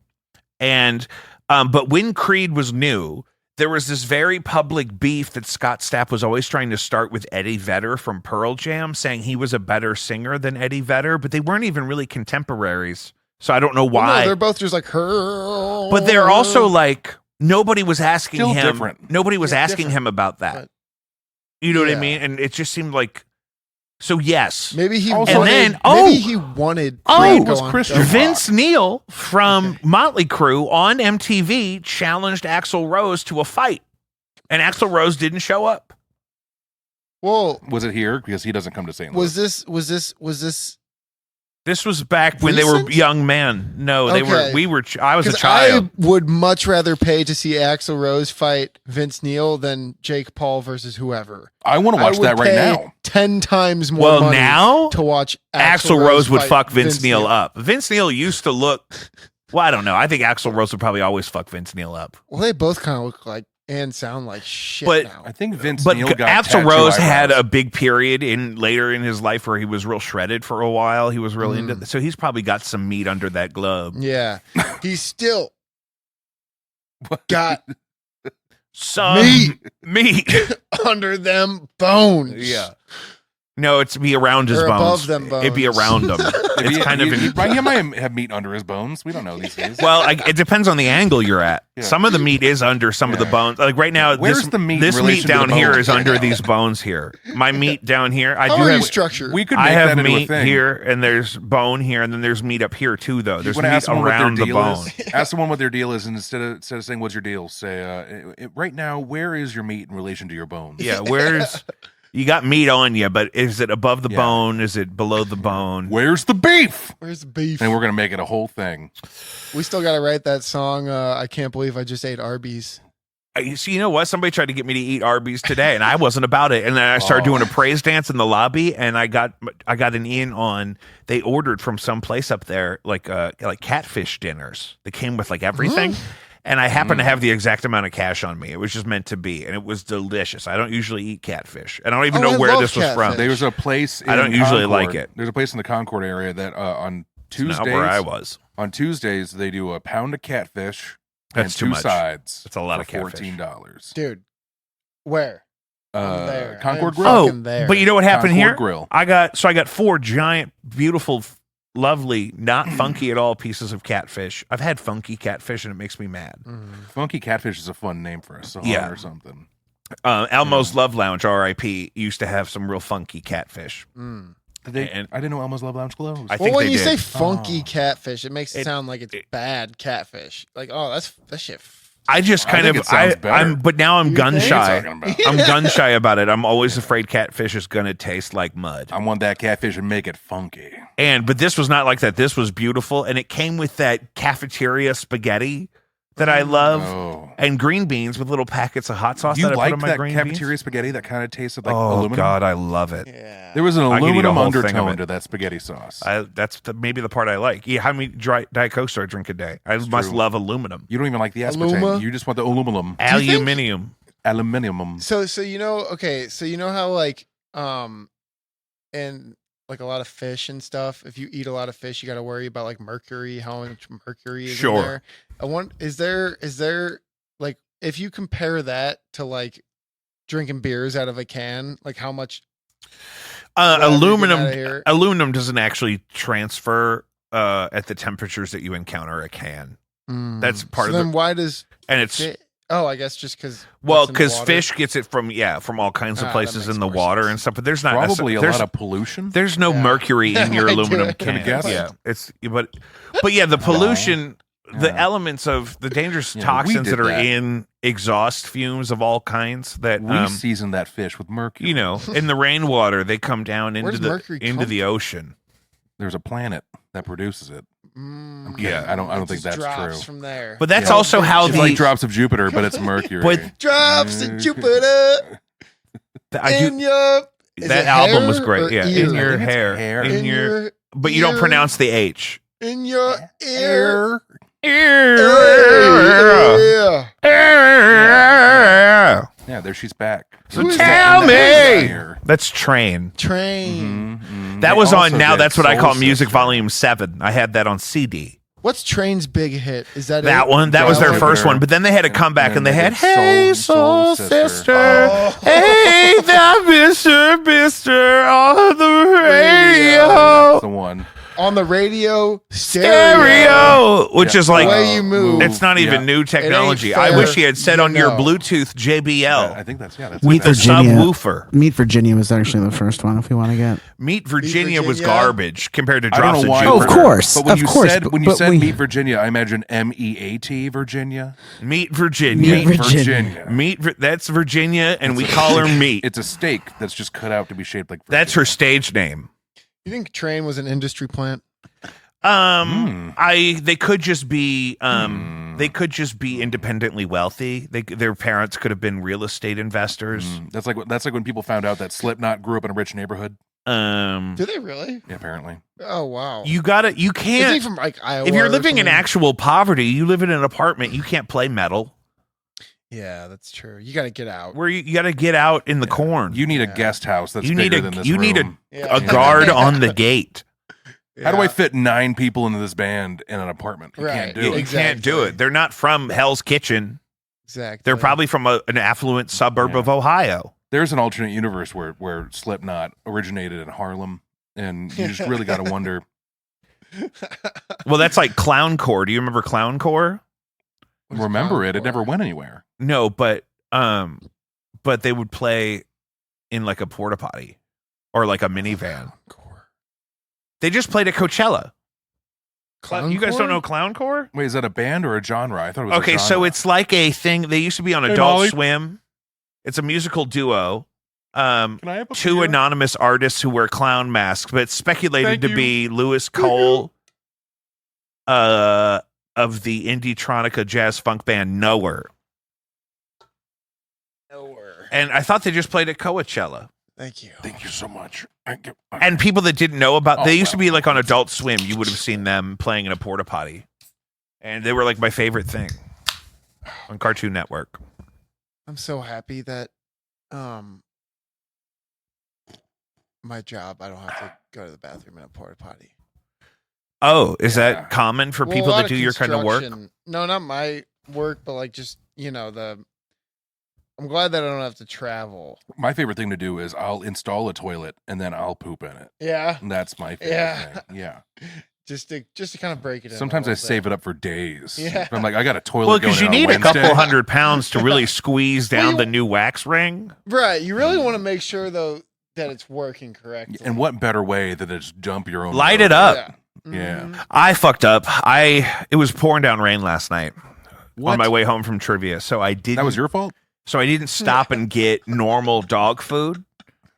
And but when Creed was new, there was this very public beef that Scott Stapp was always trying to start with Eddie Vedder from Pearl Jam, saying he was a better singer than Eddie Vedder, but they weren't even really contemporaries. So I don't know Well, why. no, they're both just like her. But they're also like nobody was asking Still him. different. Nobody was Yeah, asking different. him about that. But- You know what I Yeah. mean? And it just seemed like so. Yes, maybe he Also- wanted, And then- maybe he wanted Oh, Creed to was go on- Christian. go on. Vince Neil from Motley Crue on MTV challenged Axl Rose to a fight, and Axl Rose didn't show up. Well, Was it here? Because he doesn't come to St. Louis. was this This was back when they were Recent? young men. No, they were. Okay. We were. I was a 'cause child. I would much rather pay to see Axl Rose fight Vince Neil than Jake Paul versus whoever. I want to I watch would that right pay now. 10 times more Well, money now to watch Axl Rose would fight fuck Vince Neil up. Vince Neil used to look. Well, I don't know. I think Axl Rose would probably always fuck Vince Neil up. Well, they both kind of look like and sound like shit But- now. I think Vince But Neil got Axl tattoo Rose had eyebrows. a big period later in his life where he was real shredded for a while. He was real into. So he's probably got some meat under that glove. Yeah, he's still got Some meat. under them bones. Yeah. No, it's be around his Or bones. above them bones. It'd be around them. If It's he- kind of. he might have meat under his bones. We don't know these days. Well, it depends on the angle you're at. Yeah. Some of the meat is under some of the Yeah. bones. Like right now, Where's the meat in This meat relation to the down here bones is right under now? these bones here. My meat down here, I How do are you have. structured? We could make I have that into a meat thing. here, and there's bone here, and then there's meat up here too. Though there's Wanna meat ask someone what their around the deal bone. is? Ask someone what their deal is, and instead of saying "What's your deal," say, "Right now, where is your meat in relation to your bones?" Yeah, where's you got meat on you, but is it above the Yeah. bone? Is it below the bone? Where's the beef? Where's the beef? And we're gonna make it a whole thing. We still got to write that song. I can't believe I just ate Arby's. So you know what? Somebody tried to get me to eat Arby's today, and I wasn't about it. And then I started doing a praise dance in the lobby, and I got an in on. They ordered from some place up there like catfish dinners. They came with like everything, and I happened to have the exact amount of cash on me. It was just meant to be, and it was delicious. I don't usually eat catfish, and I don't even Oh, know I where love this was from. catfish. There's a place. I don't in usually Concord- like it. There's a place in the Concord area that on It's not Tuesdays, where I was. on Tuesdays they do a pound of catfish That's and too two much. sides. That's a lot for of catfish. $14. Dude, where? I'm there. Concord I'm Grill. Oh, fucking there. but you know what happened Concord here? Grill. I got 4 giant, beautiful lovely, not funky at all pieces of catfish. I've had funky catfish and it makes me mad. Funky Catfish is a fun name for a song or something. Elmo's Love Lounge, R.I.P., used to have some real funky catfish. Mm. I didn't know Elmo's Love Lounge closed. I think when they you did. say funky catfish, it makes it sound like it's bad catfish. Like, oh, that shit. I just kind think of, it sounds better. but now I'm gun think? shy. What are you talking about? I'm gun shy about it. I'm always afraid catfish is going to taste like mud. I want that catfish and make it funky. But this was not like that. This was beautiful. And it came with that cafeteria spaghetti that I love. Oh. And green beans with little packets of hot sauce You that I put like on my that green cafeteria beans. spaghetti that kind of tasted like Oh, aluminum? God, I love it. Yeah. There was an I could eat a aluminum whole thing of undertone it. to that spaghetti sauce. Maybe the part I like. Yeah, how many Diet Cokes do I drink a day? I must true. love aluminum. You don't even like the aspartame. Aluma? You just want the aluminum. Do you think- Aluminium. Aluminium. So you know, okay, so you know how like and like a lot of fish and stuff, if you eat a lot of fish, you got to worry about like mercury, how much mercury is Sure. in there. Is there like, if you compare that to like drinking beers out of a can, like how much whatever you get out of here? Aluminum doesn't actually transfer at the temperatures that you encounter a can. That's part of then the, why does and it's I guess just because because fish gets it from all kinds of Ah, that places makes in the more water sense. and stuff. But there's not Probably a there's, lot of pollution. There's no Yeah. mercury in your I do. aluminum Gonna cans. guess. Yeah, but yeah, the pollution. The Yeah. elements of the dangerous Yeah, we toxins did that are that. in exhaust fumes of all kinds that We seasoned that fish with mercury. you know, in the rainwater, they come down Where into does mercury the come from? ocean. There's a planet that produces it. I'm kidding. I don't It think just that's drops true. from there. But that's Yeah. also how It's the like drops of Jupiter, but it's mercury. But drops in Jupiter I do, in your is that it album hair was or great. Yeah, ear? in your I think it's hair, hair. in your, but you don't ear, pronounce the H. in your ear. Yeah. Yeah, there she's back. So Who is tell that? me. That's Train. Train. That They was on also Now did That's What I Call Soul Music Sister. Volume 7. I had that on CD. What's Train's big hit? Is that That it? one, that was their one? first one. But then they had to come back and they had, did Hey, Soul Sister. Oh. Hey, the Mister on the radio. That's the one. On the radio, Stereo. Which Yeah. is like, The way you move. it's not even Yeah. new technology. I fair, wish he had said you on your know. Bluetooth JBL. I think that's Meet The it. Virginia. subwoofer. Meet Virginia was actually the first one. If we want to get, Meet Virginia was Virginia? garbage compared to I Drops don't of know why. Oh, of Jupiter. course. But when Of you course, said but- when you but said we- Meet Virginia, I imagine MEAT Virginia. Meet Virginia. Meet Virginia. That's Virginia, and we call her Meat. It's a steak that's just cut out to be shaped like Virginia. That's her stage name. You think Train was an industry plant? They could just be they could just be independently wealthy. Their parents could have been real estate investors. That's like when people found out that Slipknot grew up in a rich neighborhood. Do they really? Yeah, apparently. Oh wow! You Is he can't from like Iowa? if you're or living in something? actual poverty, you live in an apartment, you can't play metal. Yeah, that's true. You got to get out. Where you got to get out in the corn. You need a Yeah. guest house that's You need bigger a- than this you need room. Yeah. a guard on the gate. How do I Yeah. fit 9 people into this band in an apartment? You Right. can't do You it. can't do Exactly. it. They're not from Hell's Kitchen. Exactly. They're probably from an affluent suburb Yeah. of Ohio. There's an alternate universe where Slipknot originated in Harlem, and you just really got to wonder. Well, that's like Clowncore. Do you remember Clowncore? Remember it? It never went anywhere. No, but they would play in like a porta potty or like a minivan. They just played at Coachella. You guys don't know Clowncore? Wait, is that a band or a genre? I thought it was Okay, a so genre. it's like a thing. They used to be on Hey, Adult Molly. Swim. It's a musical duo. Can I have a Two beer? anonymous artists who wear clown masks, but it's speculated Thank to you. be Lewis Cole of the indie-tronica jazz funk band Knower. And I thought they just played at Coachella. Thank you. Thank you so much. And people that didn't know about, Oh, they used to wow. be like on Adult Swim. You would have seen them playing in a porta potty, and they were like my favorite thing on Cartoon Network. I'm so happy that my job, I don't have to go to the bathroom in a porta potty. Oh, is Yeah. that common for Well, a people lot that of do your kind of work? construction- No, not my work, but like just, you know, I'm glad that I don't have to travel. My favorite thing to do is I'll install a toilet and then I'll poop in it. Yeah. And that's my favorite thing. Yeah. Just to kind of break it in. Sometimes I save it up for days. Yeah. I'm like, I got a toilet. Well, because because you need a couple 100 pounds to really squeeze down the new wax ring. Right. You really want to make sure though that it's working correctly. And what better way than to just dump your own? Light it up. Yeah. Mhm. I fucked up. It was pouring down rain last night What? on my way home from trivia, so I didn't. That was your fault? So I didn't stop and get normal dog food.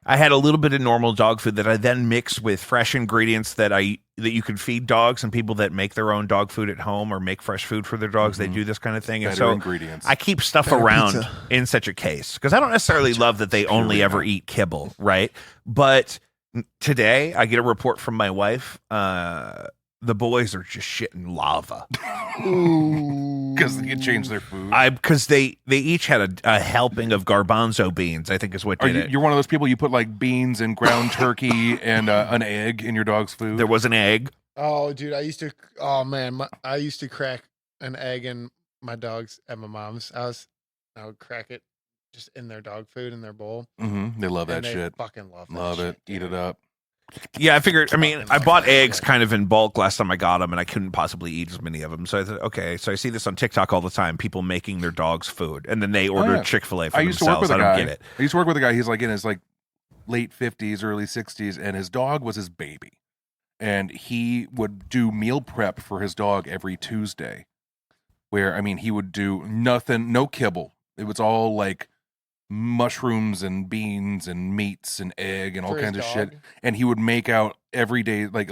I had a little bit of normal dog food that I then mixed with fresh ingredients that you can feed dogs, and people that make their own dog food at home or make fresh food for their dogs. They do this kind of thing. And Better so ingredients. I keep stuff Better around pizza. in such a case because I don't necessarily love that they only ever eat kibble, right? But today I get a report from my wife. The boys are just shitting lava. Because they can change their food. Because they each had a helping of garbanzo beans, I think is what did it. You're one of those people you put like beans and ground turkey and an egg in your dog's food? There was an egg. Oh, dude, I used to crack an egg in my dogs at my mom's house. I would crack it just in their dog food in their bowl. Mm-hmm. They love that And they shit. Fucking love that Love shit, it. Eat dude. it up. Yeah, I figured. I mean, Fucking I love bought that eggs shit. kind of in bulk last time I got them, and I couldn't possibly eat as many of them. So I thought, okay. So I see this on TikTok all the time: people making their dogs food, and then they order yeah. Chick-fil-A for I used to work themselves. with a I don't guy. get it. I used to work with a guy. He's like in his like late 50s, early 60s, and his dog was his baby. And he would do meal prep for his dog every Tuesday. Where I mean, he would do nothing, no kibble. It was all like mushrooms and beans and meats and egg and all For his kinds of shit. dog? And he would make out every day, like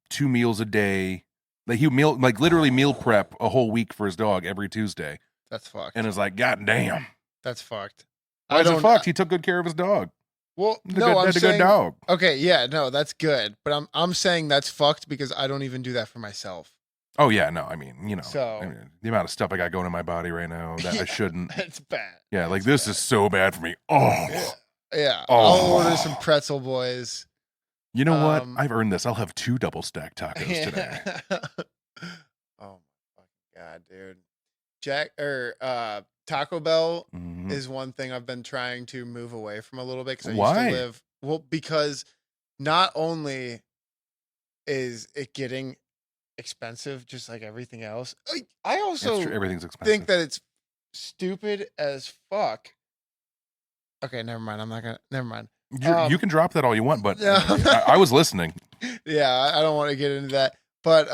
2 meals a day. Like he would literally meal prep a whole week for his dog every Tuesday. That's fucked. And it's like, God damn. That's fucked. Why is it fucked? He took good care of his dog. Well, He's no, I'm a saying. good dog. Okay, yeah, no, that's good. But I'm saying that's fucked because I don't even do that for myself. Oh yeah, no, I mean, So- I mean, the amount of stuff I got going in my body right now that I shouldn't. It's bad. Yeah, like It's this bad. is so bad for me. Oh, Yeah, Oh. I'll order some pretzel boys. you know what? Um, I've earned this. I'll have 2 double stack tacos today. Oh my fucking god, dude. Taco Bell Mhm. is one thing I've been trying to move away from a little bit because I Why? used to live because not only is it getting expensive just like everything else, I It's also true. Everything's expensive. think that it's stupid as fuck. Okay, never mind. I'm not gonna. Never mind. You can drop that all you want, but No. I was listening. Yeah, I don't want to get into that. But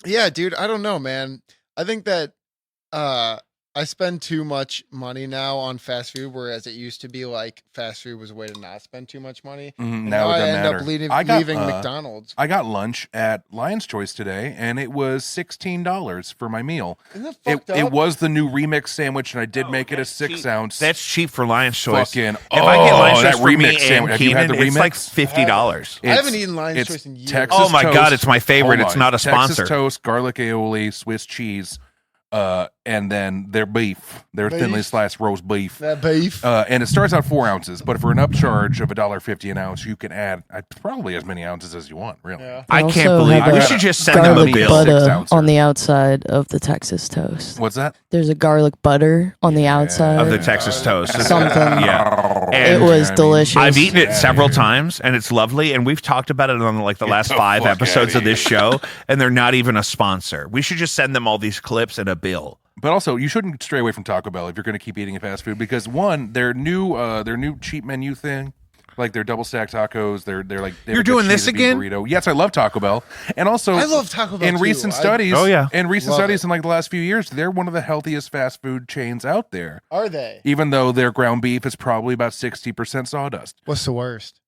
yeah, dude, I don't know, man. I think that I spend too much money now on fast food, whereas it used to be like fast food was a way to not spend too much money. Mhm, And now it I doesn't end matter. up leaving I got, McDonald's. I got lunch at Lion's Choice today, and it was $16 for my meal. Isn't that It, fucked up? it was the new remix sandwich, and I did Oh, make it a that's 6 cheap. ounce. That's cheap for Lion's Choice. fucking. If I get Lion's that Choice for me remix and sandwich, have you had the Keenan, remix? it's like $50. I haven't It's- eaten Lion's it's Choice in years. Texas Oh my God, toast. it's my favorite. Hold It's on. not a sponsor. Texas toast, garlic aioli, Swiss cheese, and then their beef, their thinly Beef. sliced roast beef. That beef. And it starts out 4 ounces, but for an upcharge of $1.50 an ounce, you can add probably as many ounces as you want. Really, Yeah. I They can't also believe have we a should just send them a garlic bill. bill. 6 butter ouncer. on the outside of the Texas toast. What's that? There's a garlic butter on the outside. Of the Texas toast. Something. Yeah. It And was delicious. I've eaten it Yeah, several dude. times, and it's lovely. And we've talked about it on like the Get last the 5 fuck episodes outta of this show, and they're not even a sponsor. We should just send them all these clips and a bill. But also, you shouldn't stray away from Taco Bell if you're going to keep eating fast food because one, their new cheap menu thing, like their double stack tacos, they're like they have You're a good doing this cheesy beef again? burrito. Yes, I love Taco Bell, and also I love Taco Bell in too. recent I- studies. Oh, yeah. in recent Love studies it. in like the last few years, they're one of the healthiest fast food chains out there. Are they? Even though their ground beef is probably about 60% sawdust. What's the worst?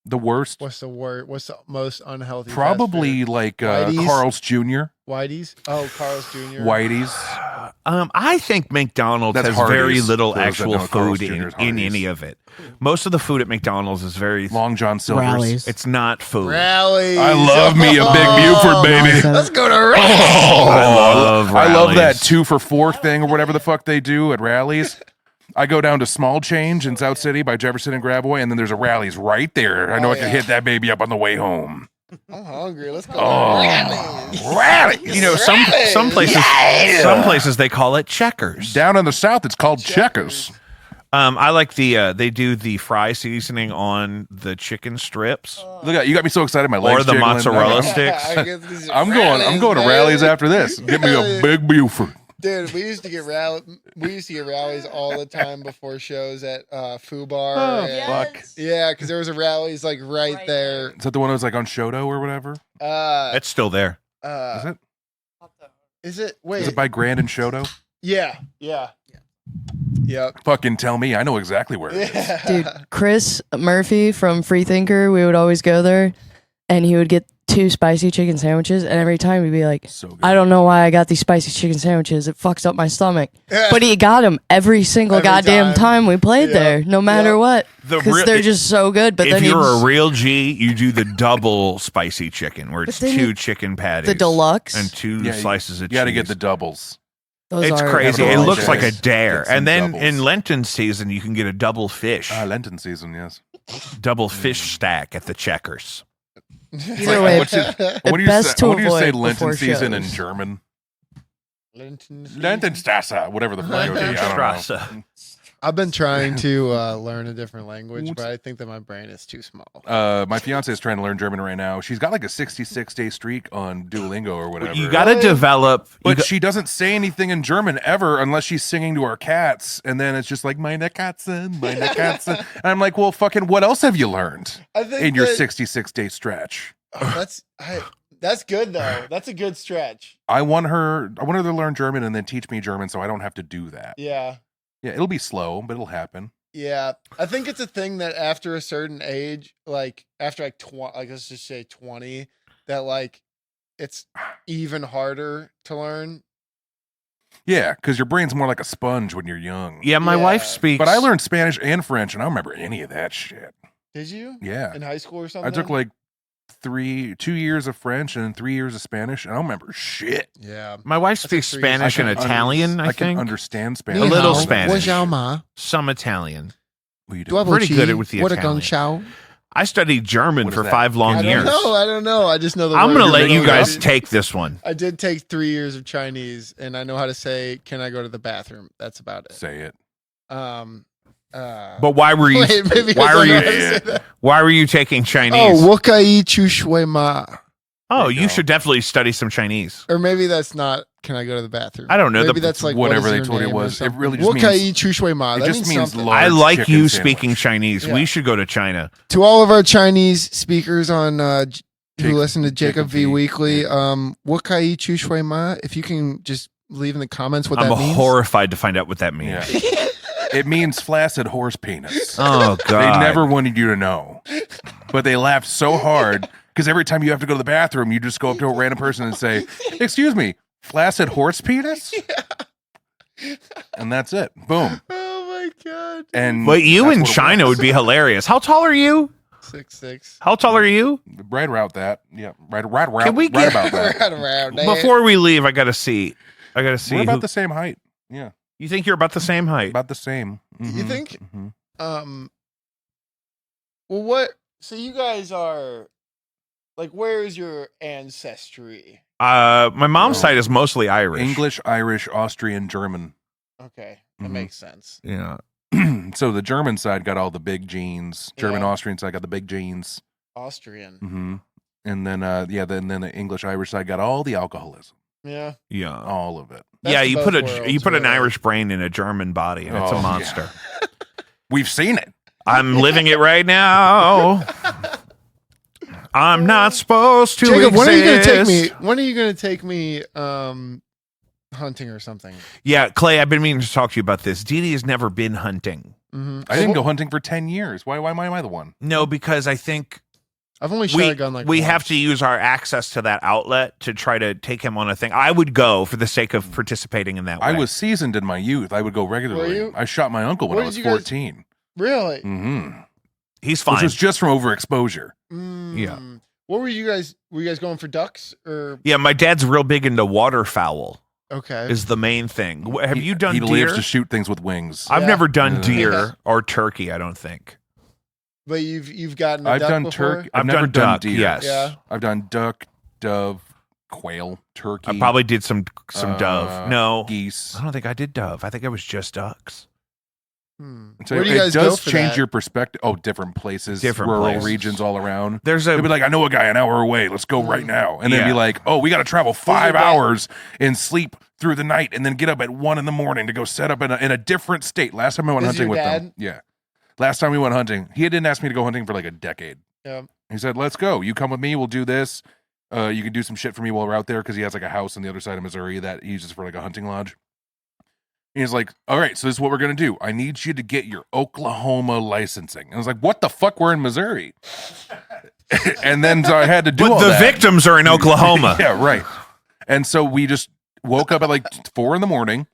The worst, What's the worst? What's the most unhealthy? probably fast like Whitey's? Carl's Jr., food? Whitey's. Oh, Carl's Jr. Whitey's. I think McDonald's That's has Hardee's, very little for those that actual know Carl's food Jr. in is Hardee's. any of it. Most of the food at McDonald's is very. Long John Silver's. Rallies. It's not food. Rallies. I love me a big Buford, baby. Nonsense. Let's go to Rallies. I love that Rallies. 2 for $4 thing or whatever the fuck they do at rallies. I go down to Small Change in South City by Jefferson and Gravois, and then there's a Rallies right there. I know Oh, I can yeah. hit that baby up on the way home. I'm hungry. Let's go. Oh, rally! You know, some places they call it checkers. Down in the South, it's called checkers. I like they do the fry seasoning on the chicken strips Look at you, got me so excited. My legs or the jiggling. mozzarella sticks. I'm going to rallies after this. Get me a big Buford. Dude, we used to get rallies all the time before shows at Fubar. Oh, and- fuck. Yeah, because there was a rallies like right there. Is that the one that was like on Shoto or whatever? It's still there. Is it? Is it? Wait. Is it by Grand and Shoto? Yeah. Yep. Fucking tell me. I know exactly where it is. Yeah. Dude, Chris Murphy from Freethinker, we would always go there, and he would get 2 spicy chicken sandwiches, and every time he'd be like, So good. I don't know why I got these spicy chicken sandwiches. It fucks up my stomach. But he got them every single Every goddamn time we played Yeah. there, no matter Yeah. what. The Because real- they're just so good. But if then you're a he'd- real G, you do the double spicy chicken, where it's But then 2 you- chicken patties, the deluxe. and 2 Yeah, slices of You got to cheese. get the doubles. those It's are crazy. It Double looks like a cheese. dare. Get some And then doubles. in Lenten season, you can get a double fish, Lenten season, yes. double fish stack at the Checkers. Either way, What's it- the What do you best say? to What do you say? avoid Lenten before season in shows. German. Lenten Lentenstrasse, whatever the fuck it would be. I don't know. Lentenstrasse. I've been trying to learn a different language, but I think that my brain is too small. My fiance is trying to learn German right now. She's got like a 66-day streak on Duolingo or whatever. You got to develop. But she doesn't say anything in German ever unless she's singing to our cats, and then it's just like meine Katzen, meine Katzen. And I'm like, well, fucking, what else have you learned I think in your that- 66-day stretch? Oh, that's good though. That's a good stretch. I want her to learn German and then teach me German, so I don't have to do that. Yeah. Yeah, it'll be slow, but it'll happen. Yeah, I think it's a thing that after a certain age, like after like let's just say 20, that like it's even harder to learn. Yeah, because your brain's more like a sponge when you're young. Yeah, my Yeah. wife speaks. But I learned Spanish and French, and I don't remember any of that shit. Did you? Yeah. In high school or something? I took like 2 years of French and 3 years of Spanish, and I don't remember shit. Yeah. My wife That's speaks like 3 years. Spanish and Italian. I can think understand A Spanish. little Ni hao, Spanish. 我叫嘛，some Italian. What you doing? Pretty good with the what a Italian. gun chow. I studied German What is for that? 5 long I years. don't know. I just know the I'm word. gonna let you Literally. guys take this one. I did take 3 years of Chinese, and I know how to say, "Can I go to the bathroom?" That's about it. Say it. But why were you? Wait, maybe I why don't were know you? how to say that. Why were you taking Chinese? Oh, 我可以去学吗? Oh, There you you go. should definitely study some Chinese. Or maybe that's not. Can I go to the bathroom? I don't know. Maybe The- that's like whatever what is they your told you name or was. It something. really just 我可以means-去学吗? it That just means means something. large I like chicken you sandwich. speaking Chinese. Yeah. We should go to China. To all of our Chinese speakers on who Jacob- listen to Jacob V V, Weekly, yeah. 我可以去学吗? If you can just leave in the comments what I'm that means. horrified to find out what that means. Yeah. It means flaccid horse penis. Oh They God! never wanted you to know, but they laughed so hard because every time you have to go to the bathroom, you just go up to a random person and say, "Excuse me, flaccid horse penis," and that's it. Boom. Oh my god. And But you that's in what it China was. would be hilarious. How tall are you? 6'6". How tall are you? right about that. Yeah, right around. Can we right get- about that? Right around there. Before we leave, I gotta see. I gotta see. We're about who- the same height. Yeah, You think you're about the same height? about the same. You Mhm, think? mhm. Well, what? So you guys are like, where is your ancestry? My mom's No. side is mostly Irish. English, Irish, Austrian, German. Okay, that Mhm. makes sense. Yeah. So the German side got all the big genes. German, Yeah. Austrian side got the big genes. Austrian. hmm And then, then the English, Irish side got all the alcoholism, Yeah. Yeah. all of it. That's Yeah, the you both put an worlds, Irish really. brain in a German body, and it's Oh, a yeah. monster. We've seen it. I'm living it right now. I'm not supposed to Jacob, exist. when are you gonna take me? When are you gonna take me hunting or something? Yeah, Clay, I've been meaning to talk to you about this. Dee Dee has never been hunting. Mm-hmm. I didn't go hunting for 10 years. Why am I the one? No, because I think I've only shot a gun like we once. have to use our access to that outlet to try to take him on a thing. I would go for the sake of participating in that way. I was seasoned in my youth. I would go regularly. you? I shot my uncle when Where I was did you guys- 14. Really. hmm He's Which fine. was just from overexposure. Yeah. What were you guys? Were you guys going for ducks or? Yeah, my dad's real big into waterfowl. Okay. Is the main thing. Have you done He deer? lives to shoot things with wings. I've Yeah. never done Yeah. deer or turkey. I don't think. But you've gotten a I've duck done before? turkey. I've never done done duck, deer. yes. Yeah. I've done duck, dove, quail, turkey. I probably did some dove. No, geese. I don't think I did dove. I think it was just ducks. So Where do you guys it does go for change that? your perspective. Oh, different places, Different rural places. regions all around. There's They'll a be like, I know a guy an hour away. Let's go right now. And then be Yeah. like, oh, we got to travel are 5 bad. hours and sleep through the night and then get up at 1 a.m. to go set up in a different state. Last time I went This is hunting your with dad? them. Yeah. Last time we went hunting, he didn't ask me to go hunting for like a decade. Yeah. He said, let's go. You come with me. We'll do this. You can do some shit for me while we're out there because he has like a house on the other side of Missouri that he uses for like a hunting lodge. And he's like, all right, so this is what we're going to do. I need you to get your Oklahoma licensing. And I was like, what the fuck? We're in Missouri. And then so I had to do But all the that. victims are in Oklahoma. Yeah, right. And so we just woke up at like 4 a.m,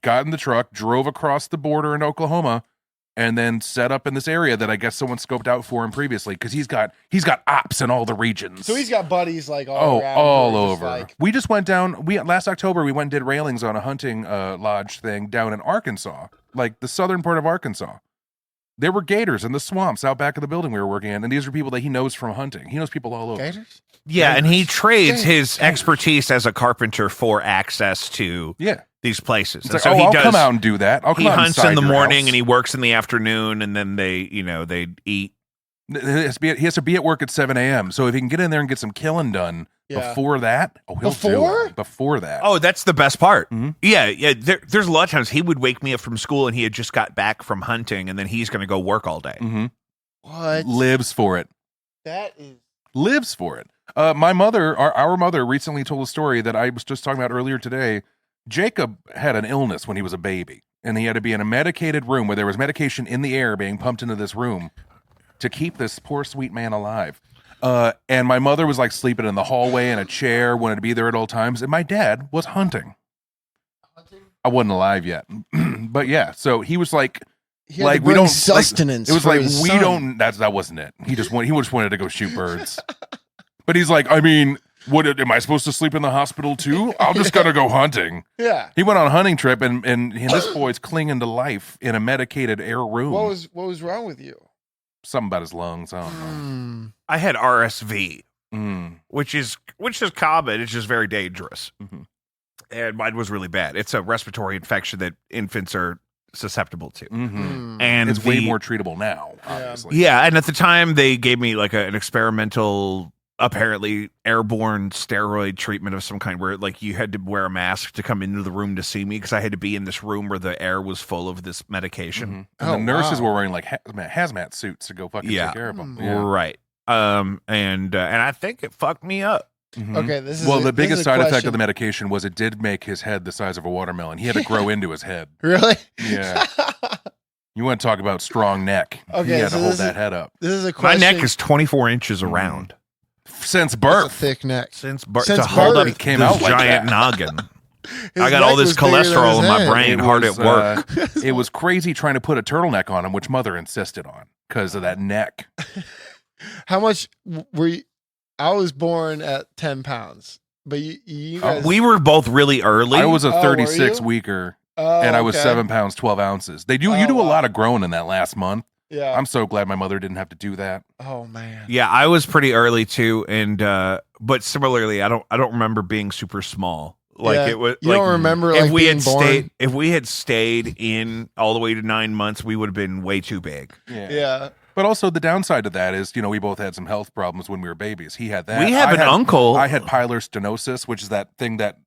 got in the truck, drove across the border in Oklahoma, and then set up in this area that I guess someone scoped out for him previously because he's got ops in all the regions. So he's got buddies like all around. all who are just over. like- We just went down. Last October we went and did railings on a hunting lodge thing down in Arkansas, like the southern part of Arkansas. There were gators in the swamps out back of the building we were working in, and these are people that he knows from hunting. He knows people all over. Gators? Yeah, and he trades his Gators. expertise as a carpenter for access to Yeah. these places. It's And like, he I'll does. come out and do that. I'll come He out hunts inside in the your morning house. and he works in the afternoon, and then they eat. He has to be at work at 7 a.m. So if he can get in there and get some killing done Yeah. before that, he'll do Before? it. Before that. Oh, that's the best part. Mhm. Yeah. There's a lot of times he would wake me up from school and he had just got back from hunting, and then he's going to go work all day. Mhm. What? Lives for it. That is. Lives for it. My mother, our mother, recently told a story that I was just talking about earlier today. Jacob had an illness when he was a baby, and he had to be in a medicated room where there was medication in the air being pumped into this room to keep this poor sweet man alive. And my mother was like sleeping in the hallway in a chair, wanted to be there at all times, and my dad was hunting. I wasn't alive yet, but yeah. So he was like, He had like to we bring don't sustenance. It was for like his we son. don't. That wasn't it. He just wanted to go shoot birds. But he's like, I mean, am I supposed to sleep in the hospital too? I'm just gonna go hunting. Yeah. He went on a hunting trip, and this boy's clinging to life in a medicated air room. What was wrong with you? Something about his lungs. I don't know. Hmm. I had RSV, Mm. which is common. It's just very dangerous, Mhm. and mine was really bad. It's a respiratory infection that infants are susceptible to, Mhm. Hmm. and It's way the- more treatable now, obviously. Yeah, and at the time they gave me like an experimental, apparently airborne steroid treatment of some kind, where like you had to wear a mask to come into the room to see me because I had to be in this room where the air was full of this medication. Mhm. And Oh, the nurses wow. were wearing like hazmat suits to go fucking Yeah. take care of them. Right. And I think it fucked me up. Mhm. Okay, this is Well, a- the this biggest is a side effect question. of the medication was it did make his head the size of a watermelon. He had to grow into his head. Really? Yeah. You want to talk about strong neck? Okay, he had so to hold this that is- head up This is a My question. neck is 24 inches around since That's a birth. thick neck. since Since to hold birth. up It came this out like giant that. noggin. His I got all neck this was bigger than cholesterol his in my head. brain, It hard was, at work. It was crazy trying to put a turtleneck on him, which mother insisted on because of that neck. How much were you? I was born at 10 pounds, but you guys. We were both really early. I was a Oh, were 36 you? weeker, Oh, and I was okay. 7 pounds 12 ounces. You do Oh, a wow. lot of growing in that last month. Yeah. I'm so glad my mother didn't have to do that. Oh man. Yeah, I was pretty early too, and but similarly, I don't remember being super small. Like Yeah, it was. You like, don't remember if like we being had born? stayed, if we had stayed in all the way to 9 months, we would have been way too big. Yeah. But also the downside to that is, we both had some health problems when we were babies. He had that. We have an uncle. I had pilar stenosis, which is that thing that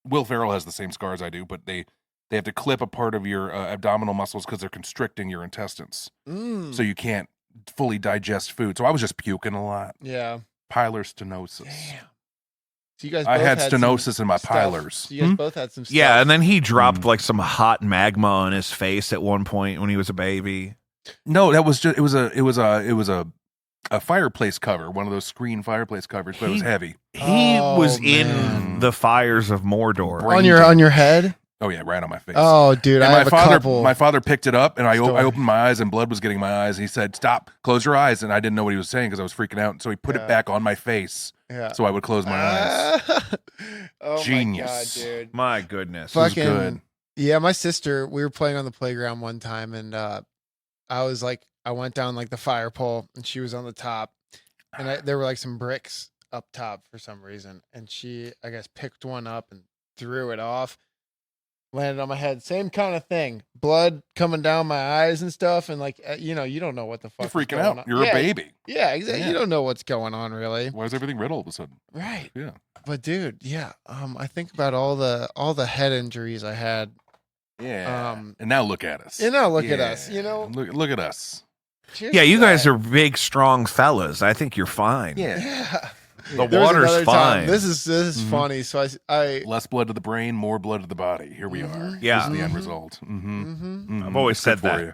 Will Ferrell has the same scars I do, but they have to clip a part of your abdominal muscles because they're constricting your intestines, Mm. so you can't fully digest food. So I was just puking a lot. Yeah. Pilar stenosis. Damn. So you guys. I both had some stenosis in my stuff. pilars. So you guys both had some. Stuff. Yeah, and then he dropped Mm. like some hot magma on his face at one point when he was a baby. No, that was just it was a fireplace cover, one of those screen fireplace covers, but it was heavy. He Oh, was man. in the fires of Mordor. Brain on your head. Oh yeah, right on my face. Oh, dude, And I have a couple. my father picked it up, and I stories. opened my eyes, and blood was getting my eyes. And he said, "Stop, close your eyes." And I didn't know what he was saying because I was freaking out. So he put Yeah. it back on my face, Yeah. so I would close my eyes. Oh Genius. my god, dude. My goodness. was Fucking good. Yeah, my sister. We were playing on the playground one time, and I was like, I went down like the fire pole, and she was on the top, and there were like some bricks up top for some reason, and she, I guess, picked one up and threw it off, landed on my head. Same kind of thing, blood coming down my eyes and stuff, and like you don't know what the fuck. You're freaking out. On. You're a baby. Yeah, exactly. Yeah. You don't know what's going on really. Why is everything red all of a sudden? Right. Yeah. But dude, yeah. I think about all the head injuries I had. Yeah. And now look at us. At us. Look at us. Cheers Yeah, to you guys that. are big, strong fellas. I think you're fine. Yeah. The There was water's another fine. time. This is funny. So I Less blood to the brain, more blood to the body. Here we are. Yeah. This is the end Mhm. result. Mm-hmm. I've always said that. You.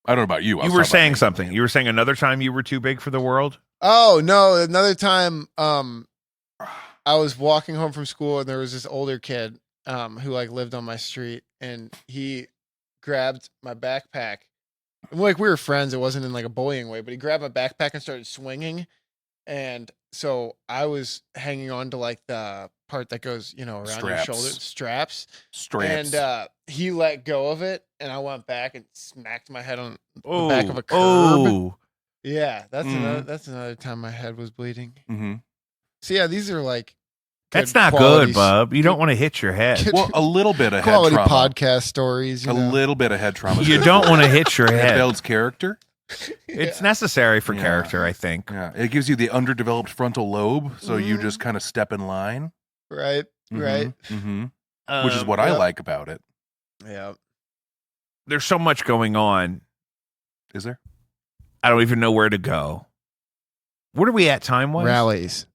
I don't know about you. I You was were talking about saying me. something. You were saying another time you were too big for the world? Oh no! Another time, I was walking home from school, and there was this older kid, who like lived on my street, and he grabbed my backpack. And, like we were friends, it wasn't in like a bullying way, but he grabbed my backpack and started swinging, and so I was hanging on to like the part that goes, around your Straps. shoulder, straps, Straps. and he let go of it, and I went back and smacked my head on Oh, the back of a curb. oh. Yeah, that's Mhm. another time my head was bleeding. Mm-hmm. So yeah, these are like That's good not quality good, bub. You don't want to hit your head. Well, a little bit of head quality trauma. podcast stories. A little bit of head trauma. is You good don't for want to you. hit your It head. builds character. It's necessary for Yeah. character, I think. Yeah, it gives you the underdeveloped frontal lobe, so you Mhm. just kind of step in line. right, right. Mm-hmm. Which is what I yep. like about it. Yeah, There's so much going on. Is there? I don't even know where to go. What are we at time-wise? rallies.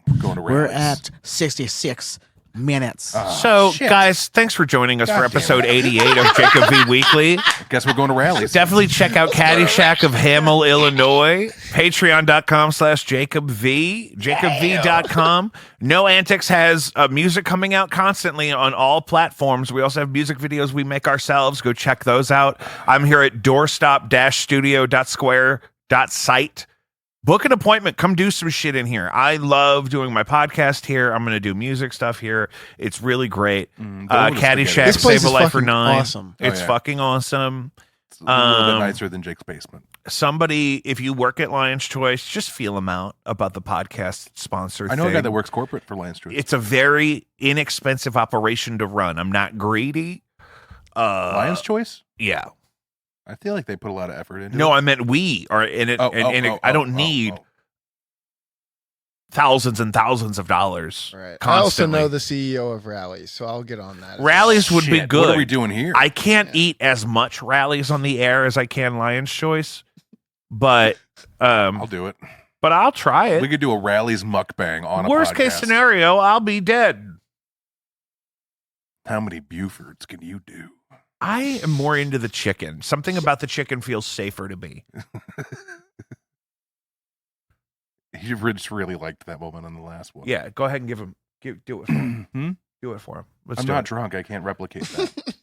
We're going to We're rallies. at 66 minutes. Ah, So, shit. guys, thanks for joining us God for damn it. episode 88 of Jacob V Weekly. Guess we're going to rallies. Definitely check out Caddyshack of Hamel, Illinois. Patreon.com/JacobV. JacobV.com. No Antics has music coming out constantly on all platforms. We also have music videos we make ourselves. Go check those out. I'm here at doorstop-studio.square.site. Book an appointment. Come do some shit in here. I love doing my podcast here. I'm going to do music stuff here. It's really great. Don't let us forget Caddyshack, it. This place Save a is Life for fucking 9. awesome. Oh, It's yeah. fucking awesome. It's a little bit Um, nicer than Jake's basement. Somebody, if you work at Lion's Choice, just feel them out about the podcast sponsor I know thing. a guy that works corporate for Lion's Choice. It's a very inexpensive operation to run. I'm not greedy. Lion's Choice? Yeah. I feel like they put a lot of effort into No, it. I meant we are in it. I don't need oh. thousands and thousands of dollars. Right. I also Constantly. know the CEO of rallies, so I'll get on that. Rallies would be Shit, good. What are we doing here? I can't Yeah. eat as much rallies on the air as I can Lion's Choice, but I'll do it. I'll try it. We could do a rallies mukbang on a Worst case podcast. scenario, I'll be dead. How many Bufords can you do? I am more into the chicken. Something about the chicken feels safer to me. You just really liked that moment on the last one. Yeah, go ahead and do it for him. Hmm? Do it for him. Let's I'm do not it. drunk. I can't replicate that.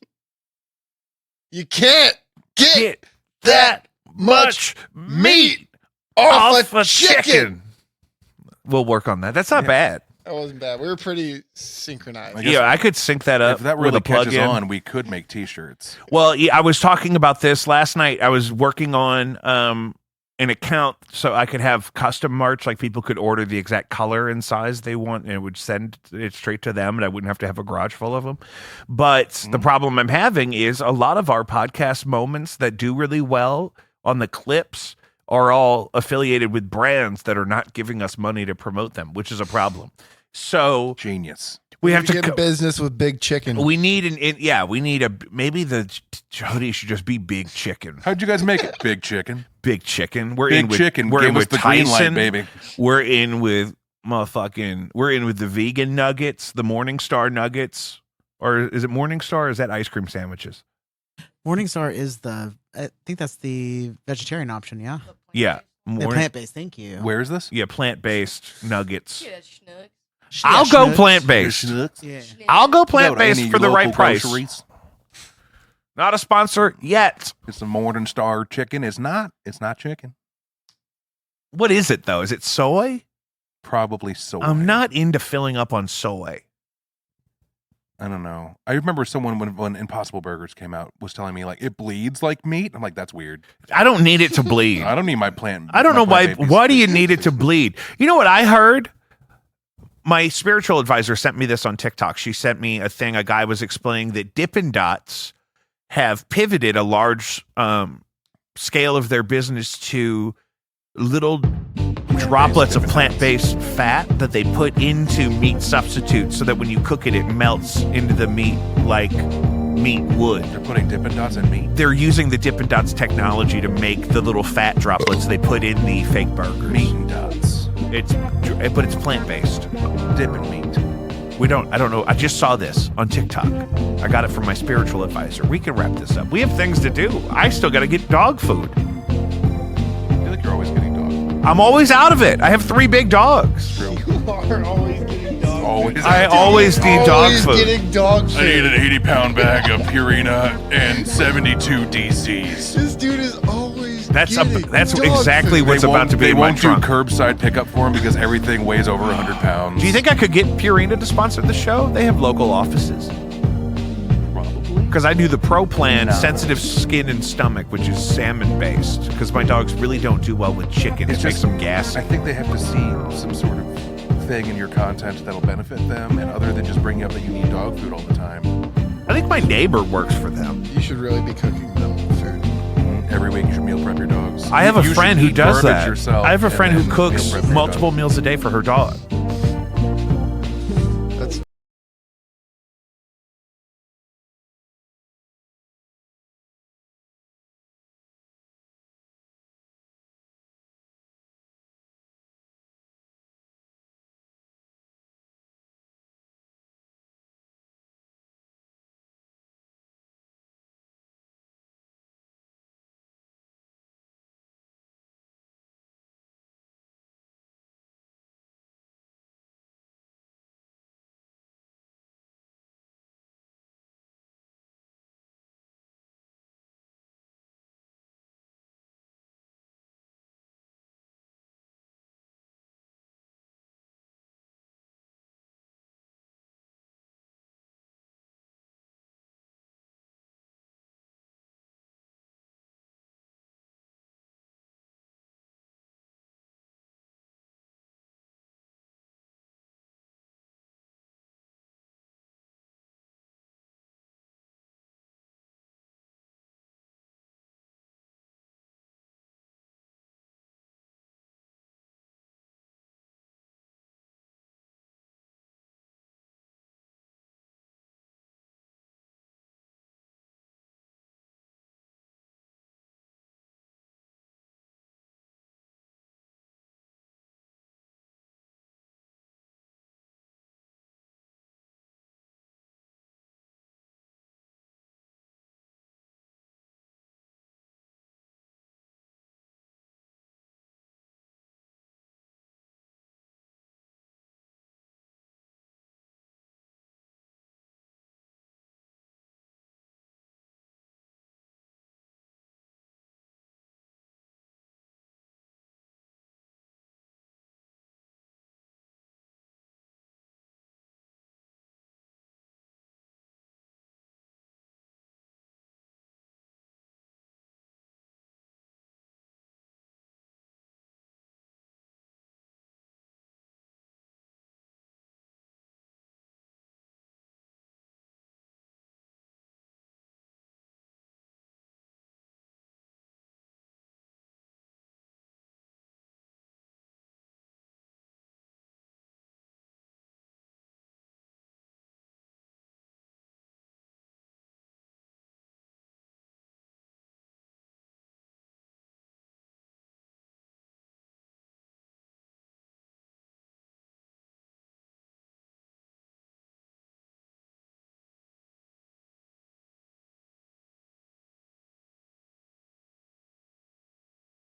You can't get Get that much meat off off a chicken. We'll work on that. That's not Yeah. bad. That wasn't bad. We were pretty synchronized. I guess- Yeah, I could sync that up if that with really a catches plug-in. on, we could make T-shirts. Well, yeah, I was talking about this last night. I was working on an account so I could have custom merch, like people could order the exact color and size they want, and it would send it straight to them, and I wouldn't have to have a garage full of them. But the problem I'm having is a lot of our podcast moments that do really well on the clips are all affiliated with brands that are not giving us money to promote them, which is a problem. So Genius. we have to get in business with Big Chicken. we need we need maybe the hoodie should just be Big Chicken. How'd you guys make it? Big chicken. Big Chicken. We're Big in with chicken. We're Give in us with the green light, Tyson, baby. We're in with We're in with the vegan nuggets, the Morningstar nuggets, or is it Morningstar? Or is that ice cream sandwiches? Morningstar is I think that's the vegetarian option, yeah? Yeah, The plant-based, thank you. Where is this? Yeah, plant-based nuggets. Yeah, schnucks. I'll go plant-based. Yeah. I'll go Without plant-based any for the right local price. groceries. Not a sponsor yet. It's a Morningstar chicken. It's not chicken. What is it though? Is it soy? Probably soy. I'm not into filling up on soy. I don't know. I remember someone when Impossible Burgers came out was telling me like it bleeds like meat. I'm like, that's weird. I don't need it to bleed. I don't need my plant. I don't know why. babies. Why do you need it to bleed? You know what I heard? My spiritual advisor sent me this on TikTok. She sent me a thing. A guy was explaining that Dippin' Dots have pivoted a large scale of their business to little droplets of plant-based fat that they put into meat substitutes so that when you cook it, it melts into the meat like meat would. They're putting Dippin' Dots in meat. They're using the Dippin' Dots technology to make the little fat droplets they put in the fake burgers. Meat and dots. But it's plant-based. Dippin' meat. I don't know. I just saw this on TikTok. I got it from my spiritual advisor. We can wrap this up. We have things to do. I still got to get dog food. I feel like you're always getting dog food. I'm always out of it. I have 3 big dogs. True. You are always getting dog. Always. I always need dog Always food. getting dog food. I need an 80-pound bag of Purina and 72 DCs. This dude is always That's getting that's dog exactly food. what's about to be They in my won't do trunk. curbside pickup for him because everything weighs over 100 pounds. Do you think I could get Purina to sponsor the show? They have local offices. Probably. Because I do the Pro Plan No. sensitive skin and stomach, which is salmon based. Because my dogs really don't do well with chicken. It's It makes just- them gassy. I think they have to see some sort of thing in your content that'll benefit them, and other than just bringing up that you need dog food all the time. I think my neighbor works for them. You should really be cooking them food. Every week you should meal prep your dogs. I have You a should friend who eat does garbage that. yourself I have a and friend who then cooks meal prep your multiple dog. meals a day for her dog.